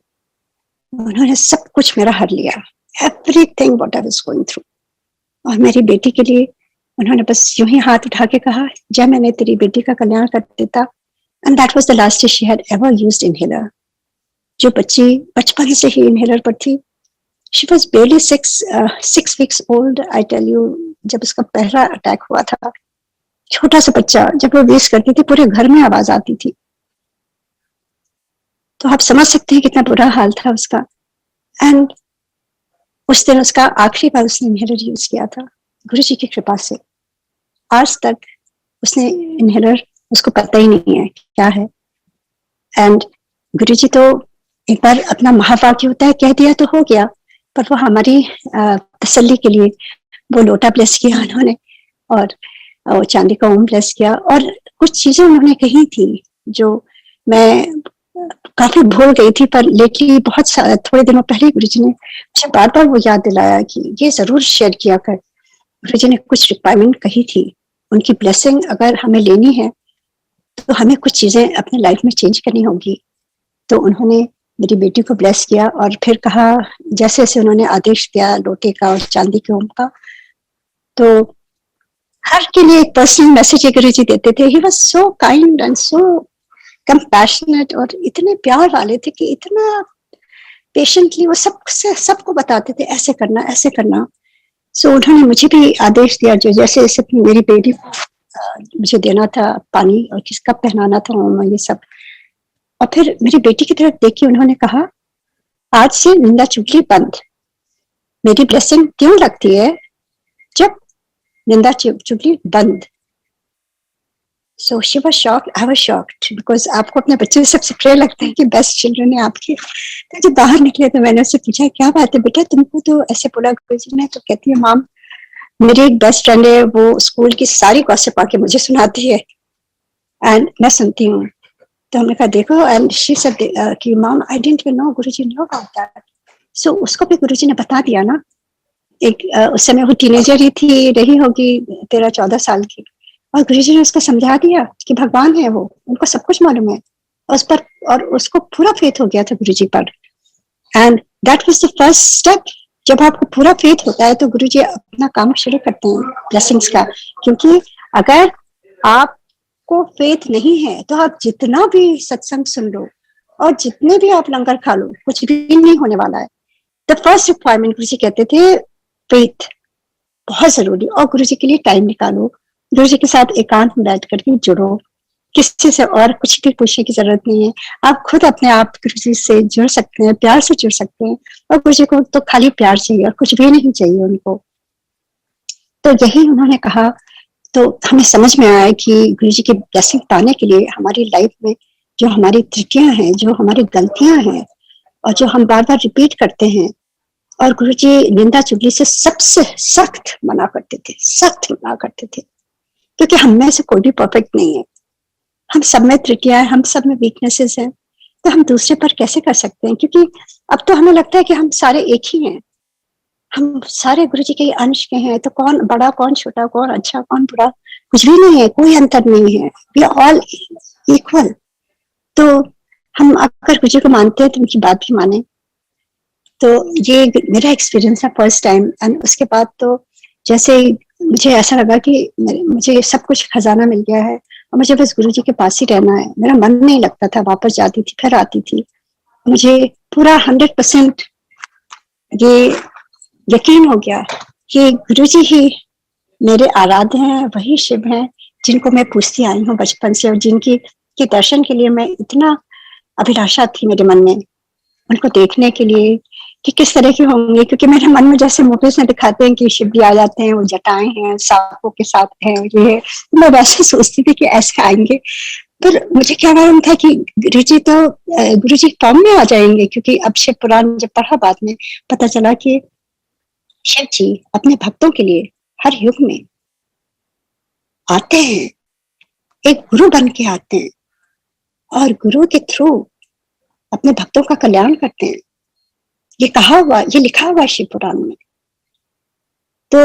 Speaker 3: उन्होंने सब कुछ मेरा हर लिया, everything what I was going through. और मेरी बेटी के लिए उन्होंने बस यूं ही हाथ उठा के कहा, जब मैंने तेरी बेटी का कल्याण कर देता। And that was the last day she had ever used inhaler. जो बच्ची बचपन से ही इनहेलर पर थी, she was barely 6 weeks old. I tell you, जब उसका पहला अटैक हुआ था, छोटा सा बच्चा, जब वो वेस्ट करती थी पूरे घर में आवाज आती थी। तो आप समझ सकते हैं कितना बुरा हाल था उसका। एंड उस दिन उसका आखिरी बार उसने इनहेलर यूज किया था। गुरु जी की कृपा से आज तक उसने इनहेलर, उसको पता ही नहीं है क्या है। एंड गुरु जी तो एक बार अपना महावाक्य होता है कह दिया तो हो गया, पर वो हमारी तसल्ली के लिए वो लोटा ब्लेस किया उन्होंने, और वो चांदी का ओम ब्लेस किया, और कुछ चीजें उन्होंने कही थी जो मैं काफी भूल गई थी, पर लेकिन बहुत थोड़े दिनों पहले गुरुजी ने मुझे बार बार वो याद दिलाया कि ये जरूर शेयर किया कर। गुरुजी ने कुछ रिक्वायरमेंट कही थी, उनकी ब्लेसिंग अगर हमें लेनी है तो हमें कुछ चीजें अपने लाइफ में चेंज करनी होगी। तो उन्होंने मेरी बेटी को ब्लेस किया और फिर कहा, जैसे जैसे उन्होंने आदेश दिया लोटे का और चांदी के ओम का, तो हर के लिए एक पर्सनल मैसेज गुरुजी देते थे। He was so kind and so compassionate, और इतने प्यार वाले थे कि इतना पेशेंटली वो सबको बताते थे ऐसे करना ऐसे करना। सो उन्होंने मुझे भी आदेश दिया, जो जैसे जैसे मेरी बेटी को मुझे देना था पानी और किस कप पहनाना था ये सब, और फिर मेरी बेटी की तरफ देखी उन्होंने कहा, आज से निंदा चुगली बंद। मेरी ब्लेसिंग क्यों लगती है जब निंदा चुगली बंद। So she was shocked, I was shocked, because आपको अपने बच्चे सबसे प्रिय लगता है कि बेस्ट चिल्ड्रन है आपके। तो जब बाहर निकले तो मैंने उससे पूछा, क्या बात है बेटा, तुमको तो ऐसे बोला गुरुजी ने? तो कहती है, माम मेरी एक बेस्ट फ्रेंड है, वो स्कूल की सारी गॉसिप आके मुझे सुनाती है एंड मैं सुनती हूँ। तो हमने कहा देखो, एंड शी सेड कि mom I didn't even know Guruji knew about that. सो उसको भी गुरुजी ने बता दिया ना। एक उस समय वो टीनेजर ही थी, रही होगी 13-14 साल की, और गुरुजी ने उसको समझा दिया कि भगवान है वो, उनको सब कुछ मालूम है उस पर, और उसको पूरा फेथ हो गया था गुरुजी पर। And that was the first step. जब आपको पूरा फेथ होता है तो गुरुजी अपना काम शुरू करते हैं ब्लेसिंग्स का। क्योंकि अगर आपको फेथ नहीं है तो आप जितना भी सत्संग सुन लो और जितने भी आप लंगर खा लो, कुछ भी नहीं होने वाला है। द फर्स्ट रिक्वायरमेंट गुरुजी कहते थे फेथ बहुत जरूरी, और गुरुजी के लिए टाइम निकालो, गुरुजी के साथ एकांत में बैठ करके जुड़ो, किसी से और कुछ भी पूछने की जरूरत नहीं है। आप खुद अपने आप गुरुजी से जुड़ सकते हैं, प्यार से जुड़ सकते हैं, और गुरुजी को तो खाली प्यार चाहिए और कुछ भी नहीं चाहिए उनको। तो यही उन्होंने कहा। तो हमें समझ में आया कि गुरुजी की ब्लेसिंग पाने के लिए हमारी लाइफ में जो हमारी त्रुटियां हैं, जो हमारी गलतियां हैं, और जो हम बार बार रिपीट करते हैं, और गुरुजी निंदा चुगली से सबसे सख्त मना करते थे, सख्त मना करते थे। क्योंकि हम में से कोई भी परफेक्ट नहीं है, हम सब में त्रुटियां हैं, हम सब में वीकनेसेस हैं, तो हम दूसरे पर कैसे कर सकते हैं? क्योंकि अब तो हमें लगता है कि हम सारे एक ही हैं, हम सारे गुरुजी के अंश के हैं, तो कौन बड़ा कौन छोटा, कौन अच्छा कौन बुरा, कुछ भी नहीं है, कोई अंतर नहीं है, वी आर ऑल इक्वल। तो हम अगर गुरुजी को मानते हैं तो उनकी बात भी माने। तो ये मेरा एक्सपीरियंस है फर्स्ट टाइम। एंड उसके बाद तो जैसे मुझे ऐसा लगा कि मुझे सब कुछ खजाना मिल गया है और मुझे बस गुरुजी के पास ही रहना है। मेरा मन नहीं लगता था, वापस जाती थी फिर आती थी। मुझे पूरा 100% ये यकीन हो गया कि गुरुजी ही मेरे आराध्य हैं, वही शिव हैं जिनको मैं पूछती आई हूँ बचपन से, और जिनकी के दर्शन के लिए मैं इतना अभिलाषा थी मेरे मन में, उनको देखने के लिए कि किस तरह के होंगे। क्योंकि मेरे मन में जैसे मूवीज में दिखाते हैं कि शिव जी आ जाते हैं, वो जटाएं हैं, सांपों के साथ हैं, ये है, तो मैं वैसे सोचती थी कि ऐसे आएंगे। पर मुझे क्या मालूम था कि गुरुजी तो गुरुजी फॉर्म में आ जाएंगे। क्योंकि अब शिव पुराण जब पढ़ा बाद में पता चला कि शिव जी अपने भक्तों के लिए हर युग में आते हैं, एक गुरु बन के आते हैं, और गुरु के थ्रू अपने भक्तों का कल्याण करते हैं। ये कहा हुआ, ये लिखा हुआ है शिव पुराण में। तो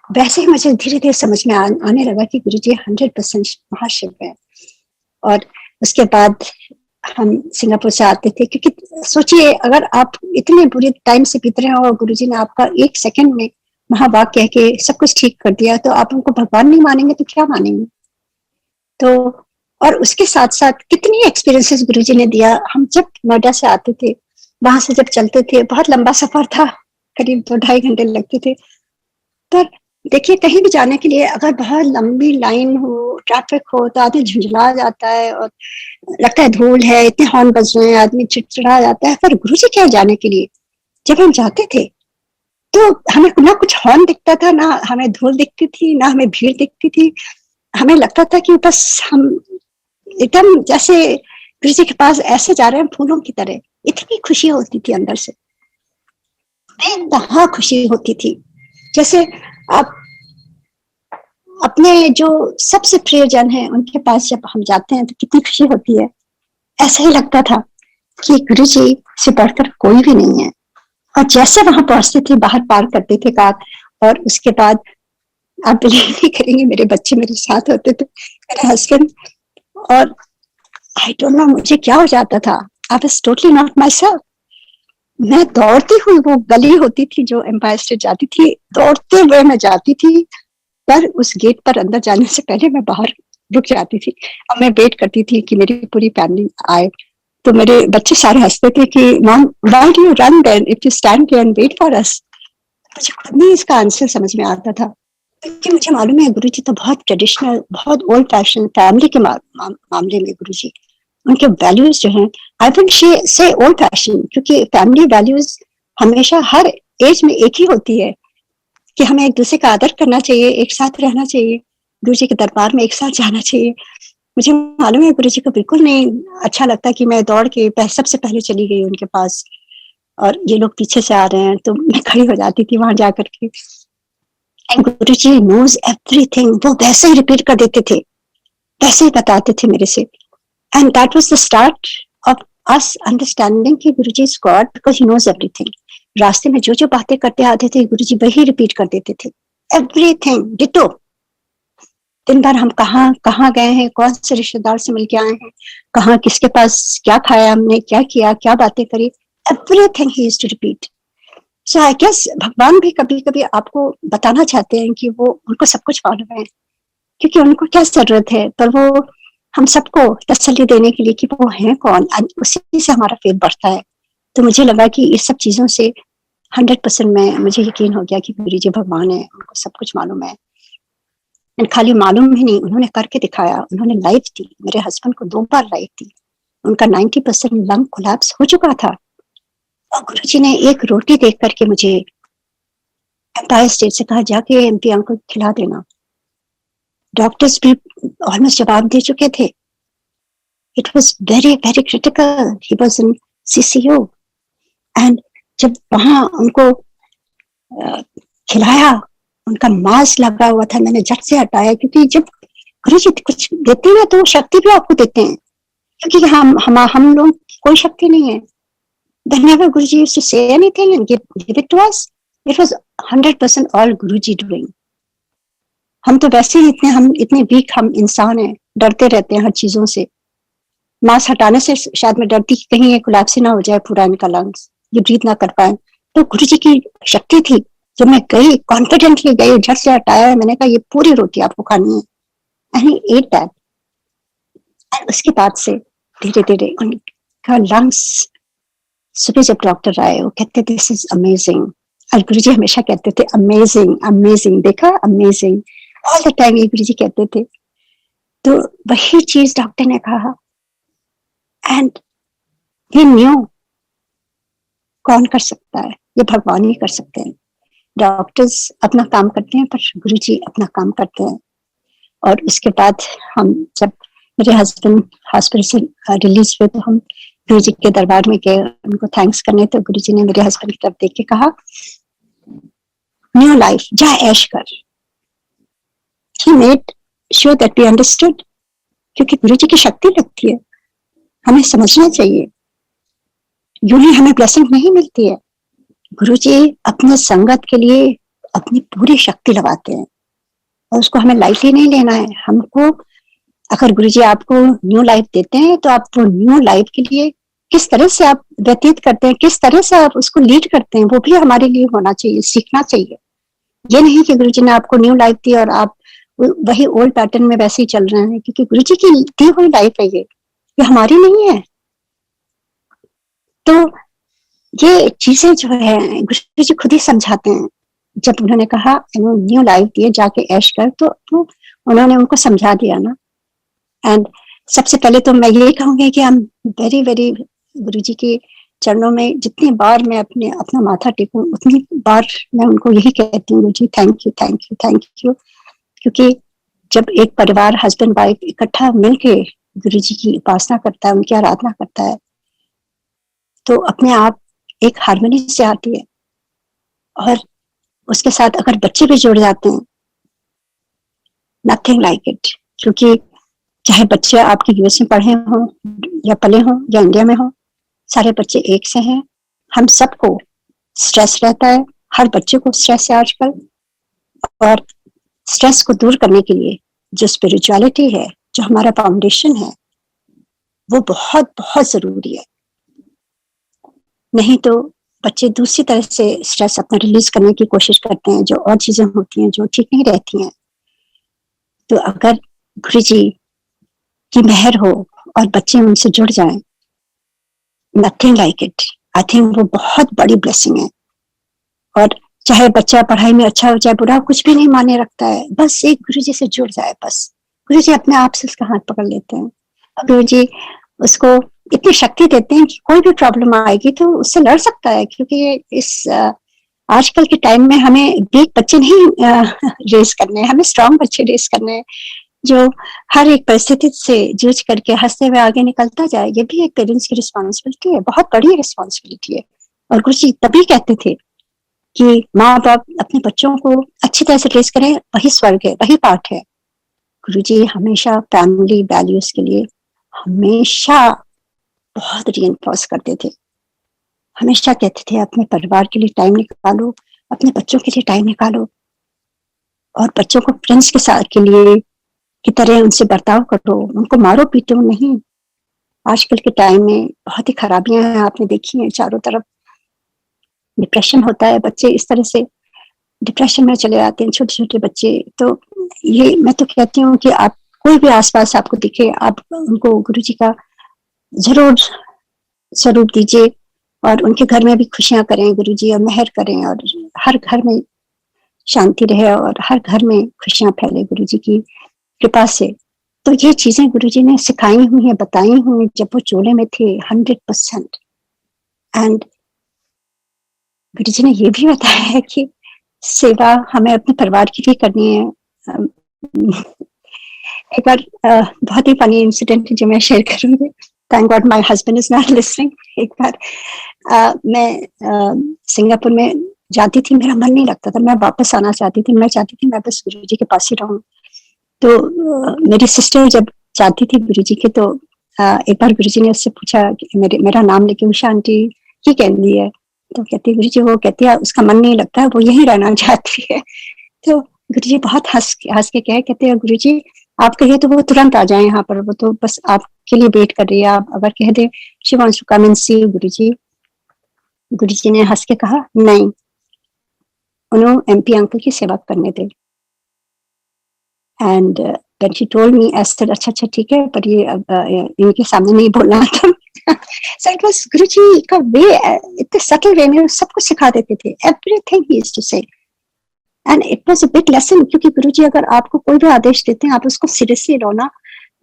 Speaker 3: वैसे ही मुझे धीरे धीरे समझ में आने लगा कि गुरुजी 100% महाशिव है। और उसके बाद हम सिंगापुर से आते थे, क्योंकि सोचिए अगर आप इतने बुरे टाइम से बीत रहे हो और गुरुजी ने आपका 1 सेकंड में महावाक्य कह के सब कुछ ठीक कर दिया, तो आप उनको भगवान नहीं मानेंगे तो क्या मानेंगे? तो और उसके साथ साथ कितनी एक्सपीरियंसेस गुरुजी ने दिया। हम जब नोएडा से आते थे, वहां से जब चलते थे, बहुत लंबा सफर था, करीब 2-2.5 घंटे लगते थे। पर देखिए कहीं भी जाने के लिए अगर बहुत लंबी लाइन हो, ट्रैफिक हो तो आदमी झुंझला जाता है और लगता है धूल है, इतने हॉर्न बज रहे हैं, आदमी चिड़चिड़ा जाता है। पर गुरुजी के यहाँ जाने के लिए जब हम जाते थे तो हमें ना कुछ हॉर्न दिखता था, ना हमें धूल दिखती थी, ना हमें भीड़ दिखती थी। हमें लगता था कि बस हम एकदम जैसे गुरुजी के पास ऐसे जा रहे हैं फूलों की तरह। इतनी खुशी होती थी अंदर से, बेइंतहा खुशी होती थी। जैसे आप अपने जो सबसे प्रियजन है उनके पास जब हम जाते हैं तो कितनी खुशी होती है। ऐसा ही लगता था कि गुरुजी से बढ़कर कोई भी नहीं है। और जैसे वहां पहुंचते थे, बाहर पार करते थे कार, और उसके बाद आप बिलीव नहीं करेंगे, मेरे बच्चे मेरे साथ होते थे, मेरे हस्बैंड, और आई डोंट नो मुझे क्या हो जाता था। I was totally not my self. मैं दौड़ती हुई, वो गली होती थी जो एम्पायर स्टेट जाती थी, दौड़ते हुए मैं जाती थी, पर उस गेट पर अंदर जाने से पहले मैं बाहर रुक जाती थी और मैं वेट करती थी कि मेरी पूरी फैमिली आए। तो मेरे बच्चे सारे हंसते थे कि mom why do you run then if you stand there and wait for us. मुझे खुद नहीं इसका आंसर समझ में आता था, क्योंकि मुझे मालूम है गुरुजी तो बहुत ट्रेडिशनल, बहुत ओल्ड फैशन फैमिली के मामले में गुरुजी, उनके वैल्यूज जो हैं, आई थिंक से ओल्ड फैशन, क्योंकि फैमिली वैल्यूज हमेशा हर एज में एक ही होती है कि हमें एक दूसरे का आदर करना चाहिए, एक साथ रहना चाहिए, गुरुजी के दरबार में एक साथ जाना चाहिए। मुझे मालूम है गुरुजी को बिल्कुल नहीं अच्छा लगता कि मैं दौड़ के सबसे पहले चली गई उनके पास और ये लोग पीछे से आ रहे हैं, तो मैं खड़ी हो जाती थी वहां जाकर के। एंड गुरुजी नोज एवरीथिंग, वो वैसे ही रिपीट कर देते थे, वैसे ही बताते थे मेरे से। And that was the start of us understanding कि Guruji is God because he knows everything. रास्ते में जो जो बातें करते आते थे गुरुजी वही रिपीट कर देते थे, एवरीथिंग डिटो। दिन भर हम कहाँ कहाँ गए हैं, कौन से रिश्तेदार से मिल के आए हैं, कहाँ किसके पास क्या खाया हमने, क्या किया, क्या बातें करी, everything he used to repeat. So I guess भगवान भी कभी कभी आपको बताना चाहते हैं कि वो उनको सब कुछ मालूम है, क्योंकि उनको क्या जरूरत है, पर वो हम सबको तसल्ली देने के लिए कि वो है कौन, उसी से हमारा फेथ बढ़ता है। तो मुझे लगा कि इस सब चीजों से 100% में मुझे यकीन हो गया कि गुरुजी भगवान है, उनको सब कुछ मालूम है। एंड खाली मालूम ही नहीं, उन्होंने करके दिखाया, उन्होंने लाइफ दी। मेरे हस्बैंड को 2 बार लाइफ दी, उनका 90% लंग कोलैप्स हो चुका था, और गुरुजी ने एक रोटी देख करके मुझे एम्पायर स्टेट से कहा जाके एमपी अंकल खिला देना। डॉक्टर्स भी ऑलमोस्ट जवाब दे चुके थे। It was very very critical, he was in CCU। And जब वहां उनको खिलाया, उनका मास्क लगा हुआ था, मैंने झट से हटाया, क्योंकि जब गुरुजी कुछ देते हैं तो शक्ति भी आपको देते हैं, क्योंकि हम लोग कोई शक्ति नहीं है। Whenever Guruji used to say anything and give it to us, it was 100% all Guruji doing. हम तो वैसे ही हम इतने वीक हम इंसान हैं, डरते रहते हैं हर चीजों से। मास्क हटाने से शायद मैं डरती कि कहीं ये कोलैप्स ना हो जाए पूरा इनका लंग्स, ये ब्रीथ ना कर पाए। तो गुरुजी की शक्ति थी। जब मैं गई, कॉन्फिडेंटली गई, झट से हटाया, मैंने कहा ये पूरी रोटी आपको खानी है, and he at that. And उसके बाद से धीरे धीरे उनका लंग्स, सुबह जब डॉक्टर आए वो कहते दिस इज अमेजिंग, और गुरुजी हमेशा कहते थे अमेजिंग अमेजिंग, देखा अमेजिंग, ऑल द टाइम ये गुरुजी कहते थे। तो वही चीज डॉक्टर ने कहा, एंड ही न्यू कौन कर सकता है, ये भगवान ही कर सकते हैं। डॉक्टर्स अपना काम करते हैं, पर गुरुजी अपना काम करते हैं। और उसके बाद हम जब मेरे हस्बैंड हॉस्पिटल से रिलीज हुए तो हम गुरुजी के दरबार में गए उनको थैंक्स करने। तो गुरुजी ने मेरे हस्बैंड की तरफ देख के कहा, न्यू लाइफ, जा ऐश कर। He made sure that we understood, क्योंकि गुरुजी की शक्ति लगती है, हमें समझना चाहिए। यूं ही हमें ब्लेसिंग नहीं मिलती है, गुरुजी अपने संगत के लिए अपनी पूरी शक्ति लगाते हैं, और उसको हमें लाइटली नहीं लेना है। हमको अगर गुरुजी आपको न्यू लाइफ देते हैं तो आप वो न्यू लाइफ के लिए किस तरह से आप व्यतीत करते हैं, किस तरह से आप उसको लीड करते हैं, वो भी हमारे लिए होना चाहिए, सीखना चाहिए। ये नहीं कि गुरुजी ने आपको न्यू लाइफ दी और आप वही ओल्ड पैटर्न में वैसे ही चल रहे हैं, क्योंकि गुरुजी की दी हुई लाइफ है, ये हमारी नहीं है। तो ये चीजें जो है गुरुजी जी खुद ही समझाते हैं। जब उन्होंने कहा न्यू लाइफ दिए, जाके ऐश कर, तो उन्होंने उनको समझा दिया ना। एंड सबसे पहले तो मैं यही कहूंगी कि हम वेरी वेरी गुरुजी के चरणों में जितनी बार मैं अपना माथा टेकूं उतनी बार मैं उनको यही कहती हूँ, Guruji thank you thank you thank you. क्योंकि जब एक परिवार हस्बैंड वाइफ इकट्ठा मिलके गुरुजी की उपासना करता है, उनकी आराधना करता है, तो अपने आप एक हार्मनी से आती है। और उसके साथ अगर बच्चे भी जुड़ जाते हैं, नथिंग लाइक इट। क्योंकि चाहे बच्चे आपके यूएस में पढ़े हों या पले हों या इंडिया में हों, सारे बच्चे एक से हैं। हम सबको स्ट्रेस रहता है, हर बच्चे को स्ट्रेस है आजकल, और स्ट्रेस को दूर करने के लिए जो स्पिरिचुअलिटी है, जो हमारा फाउंडेशन है, वो बहुत बहुत जरूरी है। नहीं तो बच्चे दूसरी तरह से स्ट्रेस अपना रिलीज करने की कोशिश करते हैं, जो और चीजें होती हैं जो ठीक नहीं रहती हैं। तो अगर गुरुजी की मेहर हो और बच्चे उनसे जुड़ जाएं, nothing like it. I think वो बहुत बड़ी ब्लेसिंग है। और चाहे बच्चा पढ़ाई में अच्छा हो चाहे बुरा, कुछ भी नहीं माने रखता है, बस एक गुरुजी से जुड़ जाए, बस गुरुजी अपने आप से उसका हाथ पकड़ लेते हैं। गुरुजी उसको इतनी शक्ति देते हैं कि कोई भी प्रॉब्लम आएगी तो उससे लड़ सकता है। क्योंकि इस आजकल के टाइम में हमें वीक बच्चे नहीं रेस करने हैं, हमें स्ट्रांग बच्चे रेस करने हैं, जो हर एक परिस्थिति से जूझ करके हंसते हुए आगे निकलता जाए। ये भी एक पेरेंट्स की रिस्पॉन्सिबिलिटी है, बहुत बड़ी रिस्पॉन्सिबिलिटी है। और गुरुजी तभी कहते थे कि माँ बाप अपने बच्चों को अच्छी तरह से रेस करें, वही स्वर्ग है, वही पाठ है। गुरुजी हमेशा फैमिली वैल्यूज के लिए हमेशा बहुत रीइंफोर्स करते थे। हमेशा कहते थे अपने परिवार के लिए टाइम निकालो, अपने बच्चों के लिए टाइम निकालो, और बच्चों को फ्रेंड्स के साथ के लिए की तरह उनसे बर्ताव करो, उनको मारो पीटो नहीं। आजकल के टाइम में बहुत ही खराबियां हैं, आपने देखी हैं चारों तरफ। डिप्रेशन होता है, बच्चे इस तरह से डिप्रेशन में चले जाते हैं, छोटे छोटे बच्चे। तो ये मैं तो कहती हूँ कि आप कोई भी आसपास आपको दिखे, आप उनको गुरुजी का जरूर स्वरूप दीजिए, और उनके घर में भी खुशियां करें गुरुजी, और मेहर करें, और हर घर में शांति रहे और हर घर में खुशियां फैले गुरुजी की कृपा से। तो ये चीजें गुरुजी ने सिखाई हुई है, बताई हुई जब वो चोले में थे 100%। एंड गुरुजी ने ये भी बताया है कि सेवा हमें अपने परिवार की भी करनी है। एक बार बहुत ही फनी इंसिडेंट जो मैं शेयर करूंगी। Thank God my husband is not listening. एक बार मैं सिंगापुर में जाती थी, मेरा मन नहीं लगता था, मैं वापस आना चाहती थी, मैं चाहती थी मैं बस गुरुजी के पास ही रहूं। तो मेरी सिस्टर जब जाती थी गुरुजी के, तो एक बार गुरुजी ने उससे पूछा कि मेरा नाम लेके उषा आंटी की कहती है, तो कहती है गुरुजी, वो कहती है उसका मन नहीं लगता, वो यहीं रहना चाहती है। तो गुरुजी बहुत हंस के कहते हैं, गुरुजी आप कहिए तो वो तुरंत आ जाए यहाँ पर, वो तो बस आपके लिए वेट कर रही है। आप अगर कह दे she wants to come and see Guruji. Guruji ने हंस के कहा नहीं, उन्होंने एमपी अंकल की सेवा करने दे। And when she told me, I said, अच्छा ठीक है, पर ये इनके सामने नहीं बोलना था। So it was गुरुजी का वे, इतने subtle वे में सब कुछ सिखा देते थे, everything he used to say. And it was a big lesson, क्योंकि गुरुजी अगर आपको कोई भी आदेश देते हैं, आप उसको सीरियसली लो ना,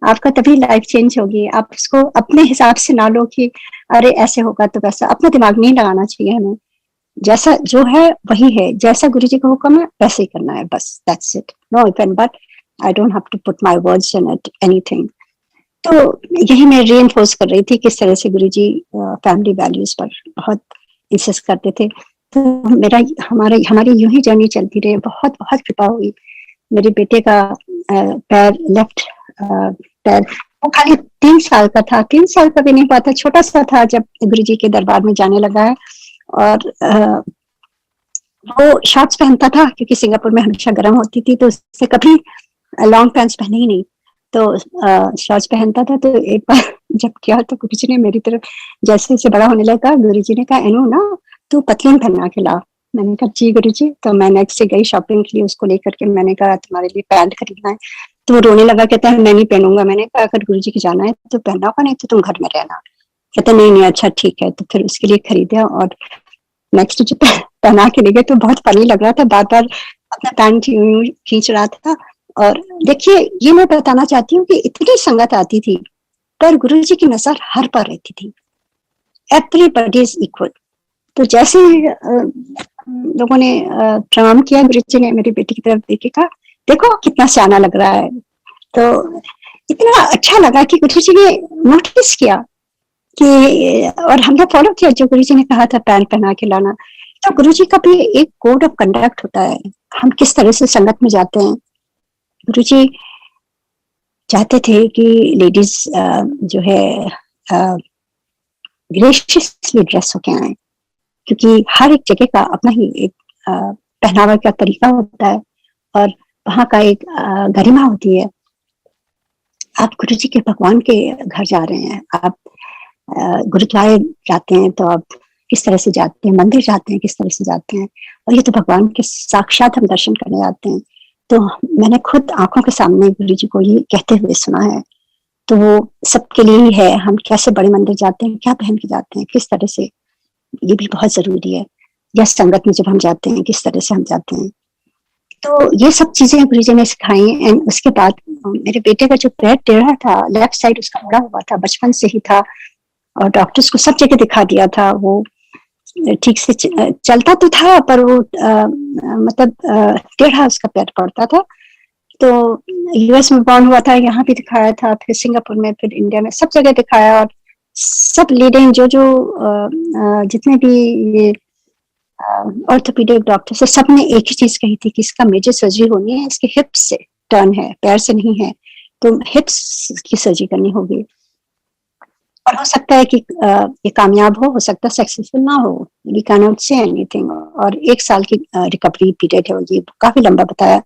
Speaker 3: आपका तभी लाइफ चेंज होगी। आप उसको अपने हिसाब से ना लो कि अरे ऐसे होगा तो वैसा, अपना दिमाग नहीं लगाना चाहिए हमें। जैसा जो है वही है, जैसा गुरुजी का हुक्म है वैसे ही करना है, बस that's it. No if and but. I don't have to put my words in it, anything. तो यही मैं रीइंफोर्स कर रही थी किस तरह से गुरुजी फैमिली वैल्यूज पर बहुत इंसिस्ट करते थे। तो हमारी यूं ही जर्नी चलती रही, बहुत बहुत कृपा हुई। मेरे बेटे का पैर, लेफ्ट पैर, वो खाली 3 साल का था, 3 साल का भी नहीं पाता, छोटा सा था जब गुरुजी के दरबार में जाने लगा है। और वो शॉर्ट्स पहनता था, क्योंकि सिंगापुर में हमेशा गर्म होती थी, तो उससे कभी लॉन्ग पैंट्स पहने ही नहीं, तो शॉर्ट्स पहनता था। तो एक बार जब किया तो गुरुजी ने मेरी तरफ, जैसे जैसे बड़ा होने लगा, गुरुजी ने कहा एनु ना तू पतलून पहना के ला। मैंने कहा जी गुरुजी। तो मैं नेक्स्ट से गई शॉपिंग के लिए, उसको लेकर के मैंने कहा तुम्हारे लिए पैंट खरीदना है। तो वो रोने लगा, कहता है मैं नहीं पहनूंगा। मैंने कहा अगर गुरुजी की जाना है तो पहना होगा, नहीं तो तुम घर में रहना। कहता नहीं अच्छा ठीक है। तो फिर उसके लिए खरीदा, और नेक्स्ट जो पहना के ले गए तो बहुत फनी लग रहा था, बार बार अपना पैंट खींच रहा था। और देखिए, ये मैं बताना चाहती हूँ कि इतनी संगत आती थी, पर गुरुजी की नजर हर पर रहती थी। Everybody is equal. तो जैसे लोगों ने प्रणाम किया, गुरुजी ने मेरी बेटी की तरफ देखे, कहा देखो कितना सियाना लग रहा है। तो इतना अच्छा लगा कि गुरुजी ने नोटिस किया कि, और हमने फॉलो किया जो गुरुजी ने कहा था, पैन पहना के लाना। तो गुरुजी का भी एक कोड ऑफ कंडक्ट होता है, हम किस तरह से संगत में जाते हैं। गुरुजी चाहते थे कि लेडीज जो है ग्रेशियसली ड्रेस होके आए, क्योंकि हर एक जगह का अपना ही एक पहनावा का तरीका होता है और वहाँ का एक गरिमा होती है। आप गुरुजी के भगवान के घर जा रहे हैं, आप गुरुद्वारे जाते हैं तो आप किस तरह से जाते हैं, मंदिर जाते हैं किस तरह से जाते हैं, और ये तो भगवान के साक्षात हम दर्शन करने जाते हैं। तो मैंने खुद आंखों के सामने गुरुजी को ये कहते हुए सुना है। तो वो सबके लिए ही है, हम कैसे बड़े मंदिर जाते हैं, क्या पहन के जाते हैं, किस तरह से, ये भी बहुत जरूरी है। या संगत में जब हम जाते हैं किस तरह से हम जाते हैं। तो ये सब चीजें गुरुजी ने सिखाई। एंड उसके बाद मेरे बेटे का जो पैर टेढ़ा था, लेफ्ट साइड उसका मुड़ा हुआ था, बचपन से ही था, और डॉक्टर्स को सब जगह दिखा दिया था। वो ठीक से चलता तो था, पर वो मतलब टेढ़ा उसका पैर पड़ता था। तो यूएस में बॉर्न हुआ था, यहाँ भी दिखाया था, फिर सिंगापुर में, फिर इंडिया में, सब जगह दिखाया। और सब लीडिंग जो जितने भी ये ऑर्थोपेडिक डॉक्टर से, सब ने एक ही चीज कही थी कि इसका मेजर सर्जरी होनी है, इसके हिप्स से टर्न है, पैर से नहीं है, तो हिप्स की सर्जरी करनी होगी। और हो सकता है कि ये कामयाब हो सकता है सक्सेसफुल ना हो, we can not say anything. और 1 साल की रिकवरी पीरियड है, ये काफी लंबा बताया।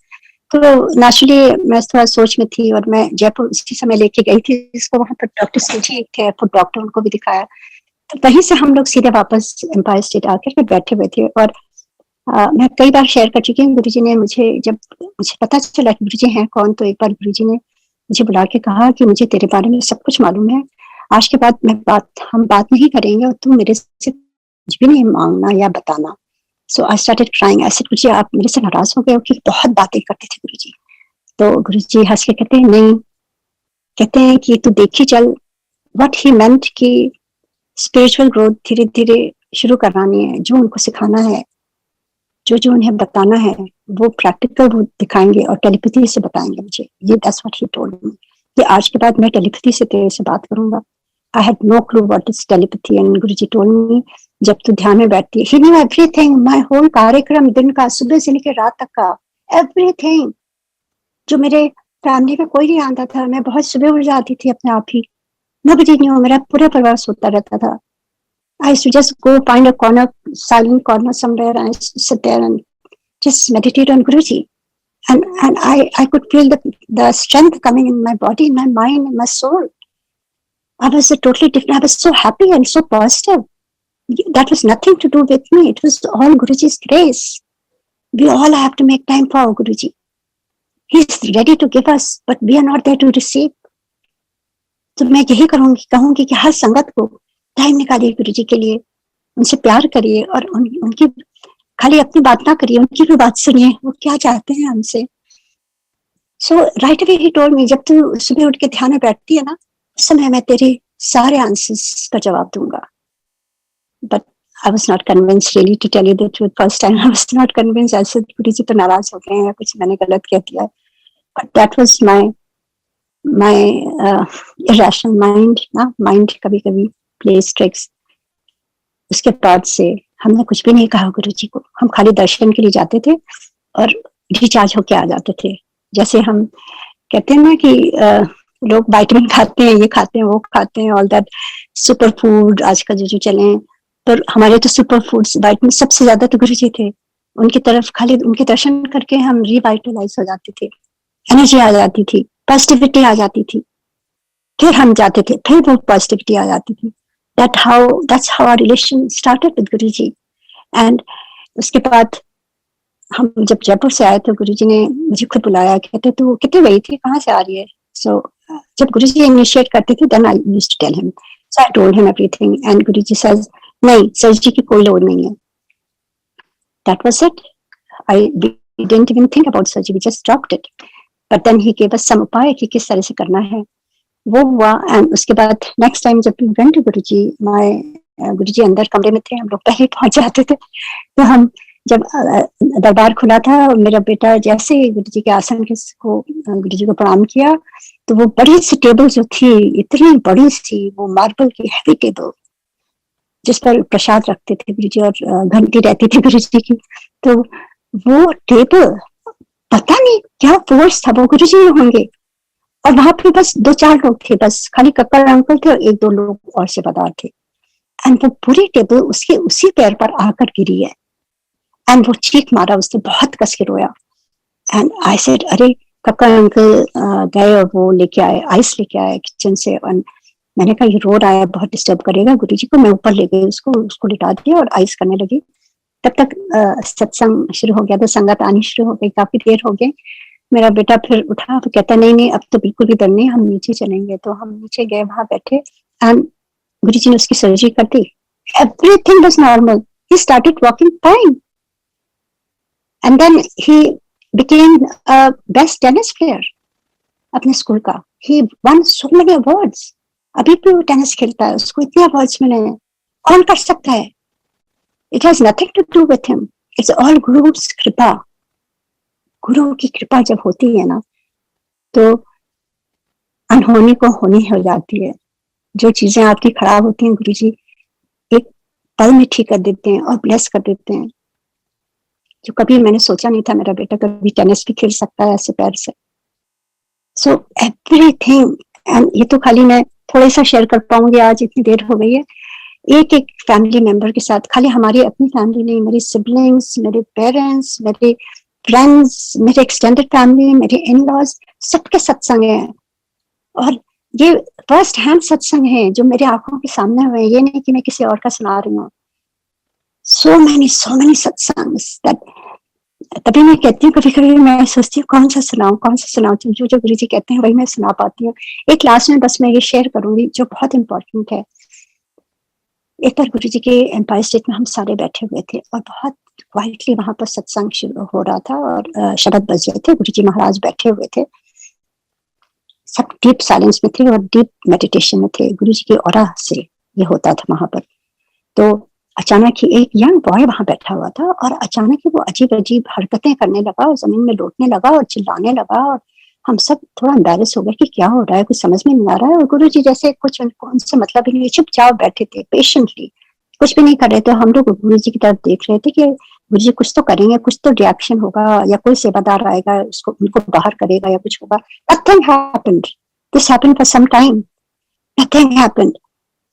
Speaker 3: तो नेचुरली मैं थोड़ा सोच में थी, और मैं जयपुर उसी समय लेके गई थी इसको, वहां पर डॉक्टर सुजी एक थे, फुट डॉक्टर, उनको भी दिखाया। तो वहीं से हम लोग सीधे वापस एम्पायर स्टेट आकर के बैठे हुए थे। और मैं कई बार शेयर कर चुकी हूँ, गुरुजी ने जब मुझे पता चला कि गुरुजी हैं कौन, तो एक बार गुरुजी ने मुझे बुला के कहा कि मुझे तेरे बारे में सब कुछ मालूम है, आज के बाद हम बात नहीं करेंगे, और तुम मेरे से कुछ भी नहीं मांगना या बताना। सो आई स्टार्टेड क्राइंग। ऐसे गुरुजी आप मेरे से नाराज हो गए हो, कि बहुत बातें करते थे गुरुजी। तो गुरुजी हंस के कहते हैं नहीं, कहते हैं कि तू देखी चल। व्हाट ही मेंट कि स्पिरिचुअल ग्रोथ धीरे धीरे शुरू करवानी है, जो उनको सिखाना है, जो उन्हें बताना है, वो प्रैक्टिकल वो दिखाएंगे और टेलीपैथी से बताएंगे मुझे। ये दैट्स व्हाट ही टोल्ड मी, कि आज के बाद मैं टेलीपैथी से तेरे से बात करूंगा। I had no clue what is telepathy, and Guruji told me, जब तू ध्यान में बैठती है, he knew everything, my whole कार्यक्रम, दिन का, सुबह से लेकर रात तक का एवरीथिंग। जो मेरे फैमिली में कोई नहीं आता था, मैं बहुत सुबह उठ जाती थी अपने आप ही, nobody knew, मेरा पूरा परिवार सोता रहता था। I used to just go find a corner, silent corner somewhere, and I sit there and just meditate on Guruji. And I could feel the strength coming in my body, in my mind, in my soul. I was a totally different, I was so happy and so positive. That was nothing to do with me. It was all Guruji's grace. We all have to make time for Guruji. He's ready to give us, but we are not there to receive. तो मैं यही कहूंगी कि हर संगत को टाइम निकालिए गुरुजी के लिए, उनसे प्यार करिए, और उनकी खाली अपनी बात ना करिए, उनकी भी बात सुनिए, वो क्या चाहते हैं हमसे। So right away he told me, जब तू सुबह उठ के ध्यान में बैठती है ना, उस समय मैं तेरे सारे आंसर्स का जवाब दूंगा। But I was not convinced, really to tell you the truth, first time I was not convinced. ऐसे गुरुजी तो नाराज हो गए हैं, कुछ मैंने गलत कह दिया, but that was my irrational mind कभी कभी plays tricks। उसके बाद से हमने कुछ भी नहीं कहा गुरुजी को, हम खाली दर्शन के लिए जाते थे और रिचार्ज होके आ जाते थे। जैसे हम कहते हैं ना कि लोग विटामिन खाते हैं, ये खाते हैं, वो खाते हैं, ऑल दैट सुपर फूड आजकल जो चले हैं, पर हमारे तो सुपर फूड्स विटामिन सबसे ज्यादा तो गुरुजी थे। उनकी तरफ खाली उनके दर्शन करके हम रिवाइटलाइज हो जाते थे, एनर्जी आ जाती थी, पॉजिटिविटी आ जाती थी, फिर हम जाते थे, फिर वो पॉजिटिविटी आ जाती थी। that's how our relation started with Guruji। and उसके बाद हम जब जयपुर से आए तो गुरुजी ने मुझे खुद बुलाया, कहते तू कितने गई थी, कहाँ से आ रही है। सो जब गुरुजी इनिशिएट करते थे then I used to tell him, so I told him everything, and Guruji says नहीं, सर्जरी की कोई लोड नहीं है। That was it, I didn't even think about surgery, we just dropped it. But then he gave us some उपाय कि किस तरह से करना है, वो हुआ। एंड उसके बाद नेक्स्ट टाइम जब वेंट टू गुरुजी, गुरुजी अंदर कमरे में थे, हम लोग पहले पहुंच जाते थे। तो हम जब दरबार खुला था, मेरा बेटा जैसे गुरुजी के आसन को गुरुजी को प्रणाम किया, तो वो बड़ी सी टेबल जो थी, इतनी बड़ी सी, वो मार्बल की हैवी टेबल जिस पर प्रसाद रखते थे गुरुजी, और घंटी रहती थी गुरुजी की, तो वो टेबल, पता नहीं क्या फोर्स था, वो गुरुजी होंगे। और वहां पे बस 2-4 लोग थे, बस खाली कक्कर अंकल थे और 1-2 लोग और सेवादार थे। एंड वो पूरी टेबल उसके उसी पैर पर आकर गिरी है। एंड वो चीख मारा, उसने बहुत कस के रोया। एंड आई सेड, अरे कक्कर अंकल गए और वो लेके आए, आइस लेके आए किचन से। और मैंने कहा ये रो रहा है, बहुत डिस्टर्ब करेगा गुरुजी को। मैं ऊपर ले गई, उसको लिटा दिया और आइस करने लगी। तब तक सत्संग शुरू हो गया, तो संगत आनी शुरू हो गई, काफी देर हो गई। मेरा बेटा फिर उठा, तो कहता नहीं, अब तो बिल्कुल भी डर नहीं, हम नीचे चलेंगे। तो हम नीचे गए, वहां बैठे, एंड गुरुजी ने उसकी सर्जरी कर दी। Everything was normal, he started walking fine, and then he became best tennis player अपने स्कूल का। He won so many awards. अभी भी वो टेनिस खेलता है, उसको इतने अवार्ड्स मिले हैं। कौन कर सकता है? It has nothing to do with him, it's all गुरु's कृपा। गुरु की कृपा जब होती है ना, तो अनहोनी को होनी हो जाती है। जो चीजें आपकी खराब होती हैं, गुरुजी एक पल में ठीक कर देते हैं और ब्लेस कर देते हैं। जो कभी मैंने सोचा नहीं था मेरा बेटा कभी टेनिस भी खेल सकता है ऐसे पैर से। सो एवरीथिंग, एंड ये तो खाली मैं थोड़ा सा शेयर कर पाऊंगी, आज इतनी देर हो गई है। एक एक फैमिली मेंबर के साथ, खाली हमारी अपनी फैमिली नहीं, मेरी सिबलिंग्स, मेरे पेरेंट्स, मेरे फ्रेंड्स, मेरे एक्सटेंडेड फैमिली, मेरे इन लॉज, सबके सत्संग है। और ये फर्स्ट हैंड सत्संग है जो मेरे आंखों के सामने हुए, ये नहीं कि मैं किसी और का सुना रही हूँ। सो मेनी सत्संग्स दैट, तभी मैं कहती हूँ, कभी कभी मैं सोचती हूँ कौन सा सुनाऊं, जो जो गुरुजी कहते हैं वही मैं सुना पाती हूँ। एक लास्ट में बस मैं ये शेयर करूंगी जो बहुत इंपॉर्टेंट है। एक बार गुरुजी के एम्पायर स्टेट में हम सारे बैठे हुए थे और बहुत क्वाइटली वहां पर सत्संग शुरू हो रहा था और शब्द बज रहे थे। गुरुजी महाराज बैठे हुए थे, सब डीप साइलेंस में थे और डीप मेडिटेशन में थे। गुरुजी की ऑरा से ये होता था वहां पर। तो अचानक ही एक यंग बॉय वहां बैठा हुआ था और अचानक ही वो अजीब अजीब हरकतें करने लगा और जमीन में लौटने लगा और चिल्लाने लगा। और हम सब थोड़ा एम्बैरेस हो गए कि क्या हो रहा है, कुछ समझ में नहीं आ रहा है। और गुरुजी जैसे कुछ उनसे मतलब ही नहीं, चुपचाप बैठे थे, पेशेंटली कुछ भी नहीं कर रहे थे। हम लोग गुरुजी की तरफ देख रहे थे कि गुरुजी कुछ तो करेंगे, कुछ तो रिएक्शन होगा, या कोई सेवादार आएगा उसको उनको बाहर करेगा या कुछ होगा। Nothing happened. This happened for some time. Nothing happened.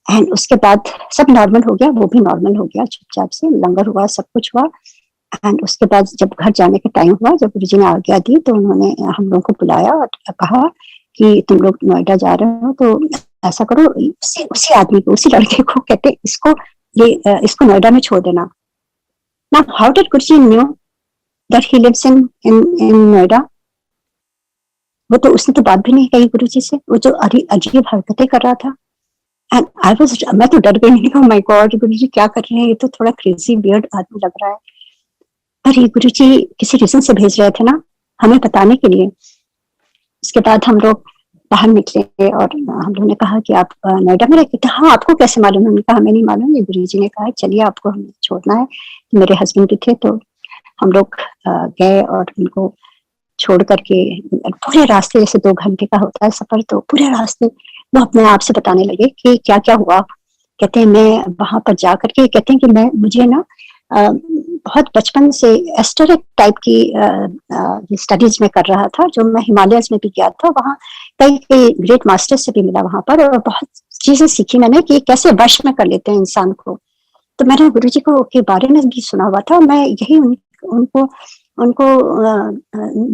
Speaker 3: And उसके बाद सब नॉर्मल हो गया, वो भी नॉर्मल हो गया, चुपचाप से लंगर हुआ, सब कुछ हुआ। एंड उसके बाद जब घर जाने का टाइम हुआ, जब गुरुजी ने आज्ञा दी, तो उन्होंने हम लोगों को बुलाया और कहा कि तुम लोग नोएडा जा रहे हो तो ऐसा करो, उसी आदमी को, उसी लड़के को, कहते इसको नोएडा में छोड़ देना। Now, how did Guruji knew that he lives in Noida? वो तो उसने तो बात भी नहीं कही गुरुजी से, वो जो अजीब हरकतें कर रहा था। एंड मैं तो डर गई, मैंने कहा माय गॉड गुरुजी क्या कर रहे हैं, ये तो थोड़ा क्रेजी वियर्ड आदमी लग रहा है। पर ये गुरुजी किसी रीजन से भेज रहे थे ना हमें बताने के लिए। उसके बाद हम लोग बाहर निकले और हम लोगों ने कहा कि आप नोएडा में रहते थे। हाँ, आपको कैसे मालूम? हमने कहा हमें नहीं मालूम, ये गुरुजी ने कहा चलिए आपको हमें छोड़ना है। मेरे हस्बैंड भी थे, तो हम लोग गए और उनको छोड़ करके पूरे रास्ते, जैसे 2 घंटे का होता है सफर, तो पूरे रास्ते वो अपने आप से बताने लगे कि क्या क्या हुआ। कहते हैं मैं वहां पर जा करके, कहते हैं कि मुझे ना बहुत बचपन से एस्टरिक टाइप की स्टडीज में कर रहा था, जो मैं हिमालयस में भी गया था, वहाँ कई ग्रेट मास्टर से भी मिला वहां पर, और बहुत चीजें सीखी मैंने कि कैसे वश में कर लेते हैं इंसान को। तो मैंने गुरुजी को के बारे में भी सुना हुआ था। मैं यही उनको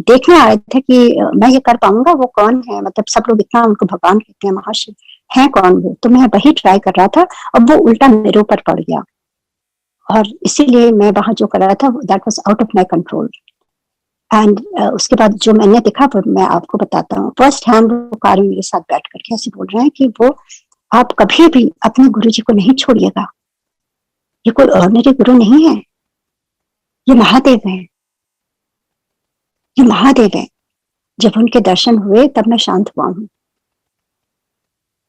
Speaker 3: देखने आए थे कि मैं ये कर पाऊंगा, वो कौन है, मतलब सब लोग इतना उनको भगवान कहते हैं, महाशिव है कौन वो। तो मैं वही ट्राई कर रहा था और वो उल्टा मेरे ऊपर पड़ गया, और इसीलिए मैं वहां जो कर रहा था that was out of my control. And उसके बाद जो मैंने देखा वो मैं आपको बताता हूँ। फर्स्ट हैंड वो कार मेरे साथ बैठ करके ऐसे बोल रहे हैं कि वो आप कभी भी अपने गुरुजी को नहीं छोड़िएगा, ये कोई ऑर्डिनरी गुरु नहीं है, ये महादेव है, ये महादेव है। जब उनके दर्शन हुए तब मैं शांत हुआ हूँ।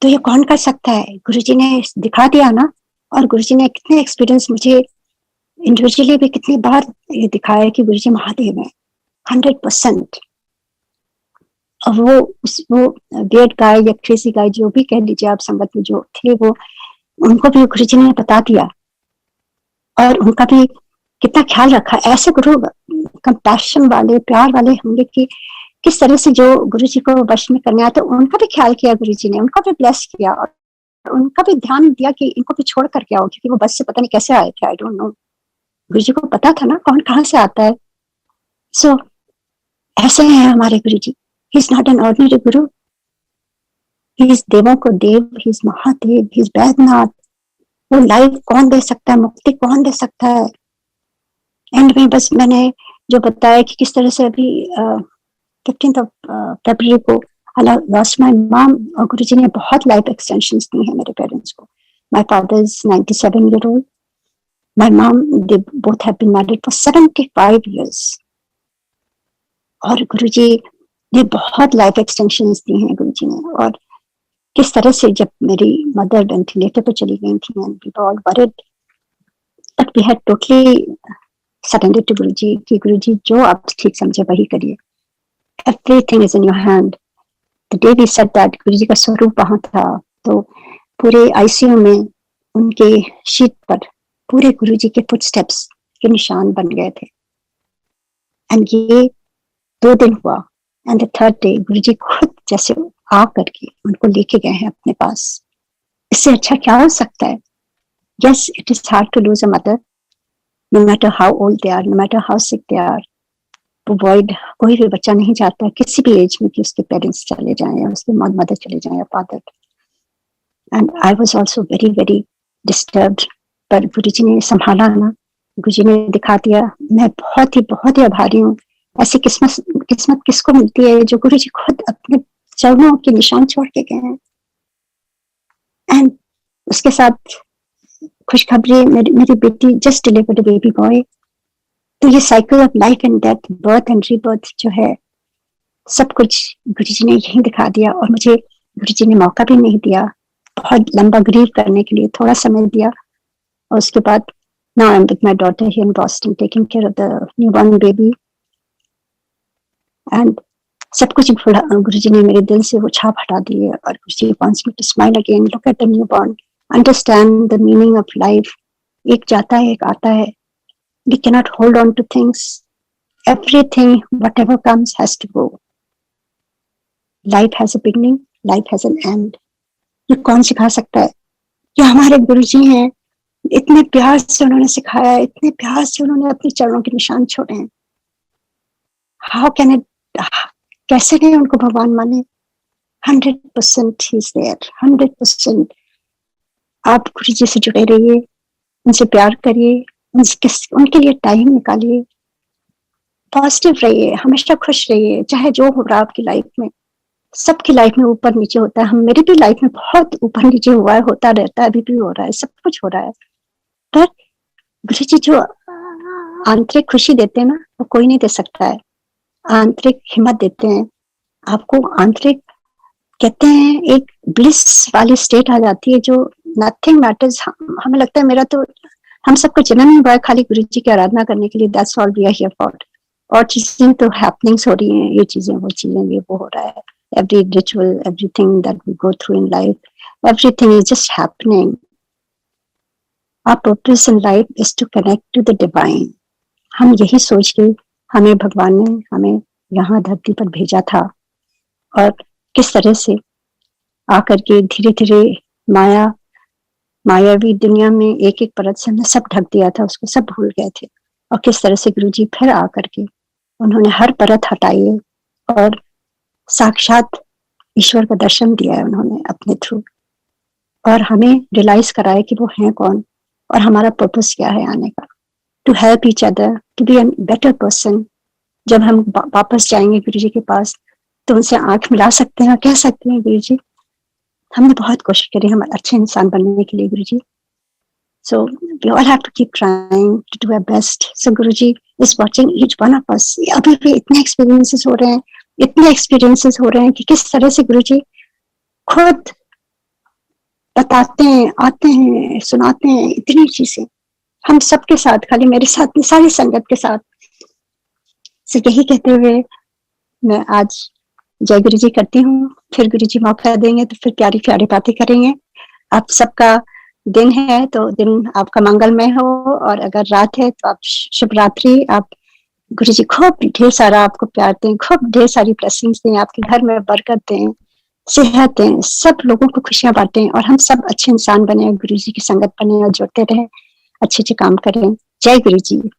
Speaker 3: तो ये कौन कर सकता है? गुरुजी ने दिखा दिया ना। और गुरुजी ने कितने एक्सपीरियंस मुझे इंडिविजुअली भी कितनी बार ये दिखाया कि गुरुजी महादेव है 100%। और वो वेट गाय या क्रेजी गाय जो भी कह लीजिए आप, संगत में जो थे वो, उनको भी गुरुजी ने बता दिया और उनका भी कितना ख्याल रखा। ऐसे गुरु कंपैशन वाले, प्यार वाले होंगे कि किस तरह से जो गुरुजी को वश में करने आए तो उनका भी ख्याल किया गुरुजी ने, उनका भी ब्लेस किया और उनका भी ध्यान दिया कि इनको भी छोड़ करके आओ, क्योंकि वो बस से पता नहीं कैसे आए थे, आई डोंट नो। गुरुजी को पता था ना कौन कहाँ से आता है। सो ऐसे हैं हमारे Guruji. He is not an ordinary guru, he is देवों को देव, he is Mahadev, he is Baidyanath. वो लाइफ कौन दे सकता है, मुक्ति कौन दे सकता है। एंड में बस मैंने जो बताया कि किस तरह से अभी 15th of February को I lost my mom और गुरुजी ने बहुत लाइफ एक्सटेंशंस दी हैं मेरे पेरेंट्स को। My father is 97-year-old. My mom, they both have been married for 75 years. और गुरुजी ने बहुत लाइफ एक्सटेंशंस दी हैं गुरुजी ने। और किस तरह से जब मेरी मदर वेंटिलेटर पर चली गई थी and we were all worried, but we had totally surrendered to गुरुजी कि गुरुजी जो आप ठीक समझे वही करिए। Everything is in your hand. The day we said that, गुरुजी का स्वरूप वहां था, तो पूरे आईसीयू में उनके शीट पर पूरे गुरुजी के फुटस्टेप्स के निशान बन गए थे। एंड ये 2 दिन हुआ एंड द थर्ड डे गुरुजी खुद जैसे आ करके उनको लेके गए हैं अपने पास। इससे अच्छा क्या हो सकता है? Yes, it is hard to lose a mother, no matter how old they are, no matter how sick they are. Avoid, कोई भी बच्चा नहीं चाहता किसी भी एज में कि उसके पेरेंट्स चले जाएं या उसके मदर चले जाएं या father. And I was also very very disturbed, पर गुरुजी ने संभाला ना, गुरुजी ने दिखा दिया। मैं बहुत ही आभारी हूँ। ऐसी किस्मत किसको मिलती है जो गुरुजी खुद अपने चरणों के निशान छोड़ के गए हैं। एंड उसके साथ खुशखबरी, मेरी बेटी just delivered a baby boy. तो ये cycle of life and death, birth and rebirth जो है, सब कुछ गुरुजी ने यही दिखा दिया। और मुझे गुरुजी ने मौका भी नहीं दिया बहुत लंबा ग्रीव करने के लिए, थोड़ा समय दिया। और उसके बाद now I am with my daughter here in Boston taking care of the newborn baby. And सब कुछ गुरुजी ने मेरे दिल से वो छाप हटा दी है। और Guruji wants me to smile again, look at the newborn, understand the meaning of life. एक जाता है, एक आता है। We cannot hold on to things. Everything, whatever comes, has to go. Life has a beginning, life has an end. ये कौन सिखा सकता है? ये हमारे गुरुजी हैं। इतने प्यार से उन्होंने सिखाया है, इतने प्यार से उन्होंने अपने चरणों के निशान छोड़े हैं। How can it? कैसे नहीं उनको भगवान माने? 100% he is there. 100%. आप गुरुजी से जुड़े रहिए, उनसे प्यार करिए, उनके लिए टाइम निकालिए, पॉजिटिव रहिए, हमेशा खुश रहिए। चाहे जो हो रहा है आपकी लाइफ में, सबकी लाइफ में ऊपर नीचे होता है। मेरी भी लाइफ में बहुत ऊपर नीचे हुआ है, होता रहता है, अभी भी हो रहा है, सब कुछ हो रहा है। पर गुरुजी जो आंतरिक खुशी देते हैं ना, वो कोई नहीं दे सकता है। आंतरिक हिम्मत देते हैं आपको। आंतरिक कहते हैं एक ब्लिस वाली स्टेट आ जाती है जो नथिंग मैटर्स। हमें लगता है मेरा तो, हम सबको जन्म ही हुआ है खाली गुरुजी की आराधना करने के लिए। That's all we are here for. और चीजें तो हैपनिंग्स हो रही हैं, ये चीजें वो चीजें, ये वो हो रहा है। Every ritual, everything that we go through in life, everything is just happening. Our purpose in life is to connect to the divine. हम यही सोच के हमें भगवान ने हमें यहाँ धरती पर भेजा था। और किस तरह से आकर के धीरे धीरे मायावी दुनिया में एक एक परत से हमने सब ढक दिया था, उसको सब भूल गए थे। और किस तरह से गुरुजी फिर आकर के उन्होंने हर परत हटाई है और साक्षात ईश्वर का दर्शन दिया है उन्होंने अपने थ्रू। और हमें रियलाइज कराया कि वो हैं कौन और हमारा पर्पस क्या है आने का। To help each other, to be a better person. जब हम वापस जाएंगे गुरुजी के पास तो उनसे आंख मिला सकते हैं और कह सकते हैं गुरुजी हमने बहुत कोशिश करी हम अच्छे इंसान बनने के लिए गुरुजी। So we all have to keep trying to do our best. So Guruji is watching each one of us. अभी भी इतने experiences हो रहे हैं, इतने एक्सपीरियंसेस हो रहे हैं कि किस तरह से गुरुजी खुद बताते हैं, आते हैं, सुनाते हैं, इतनी चीजें हम सबके साथ, खाली मेरे साथ नहीं, सारी संगत के साथ। से यही कहते हुए मैं आज जय गुरु जी करती हूँ। फिर गुरु जी मौका देंगे तो फिर प्यारी प्यारी बातें करेंगे। आप सबका दिन है तो दिन आपका मंगलमय हो, और अगर रात है तो आप शुभ रात्रि। आप गुरु जी खूब ढेर सारा आपको प्यार दें, खूब ढेर सारी ब्लेसिंग्स दें, आपके घर में बरकत दें, सेहत दें, सब लोगों को खुशियां बांटें, और हम सब अच्छे इंसान बने, गुरु जी की संगत बने और जुड़ते रहें, अच्छे अच्छे काम करें। जय गुरु जी।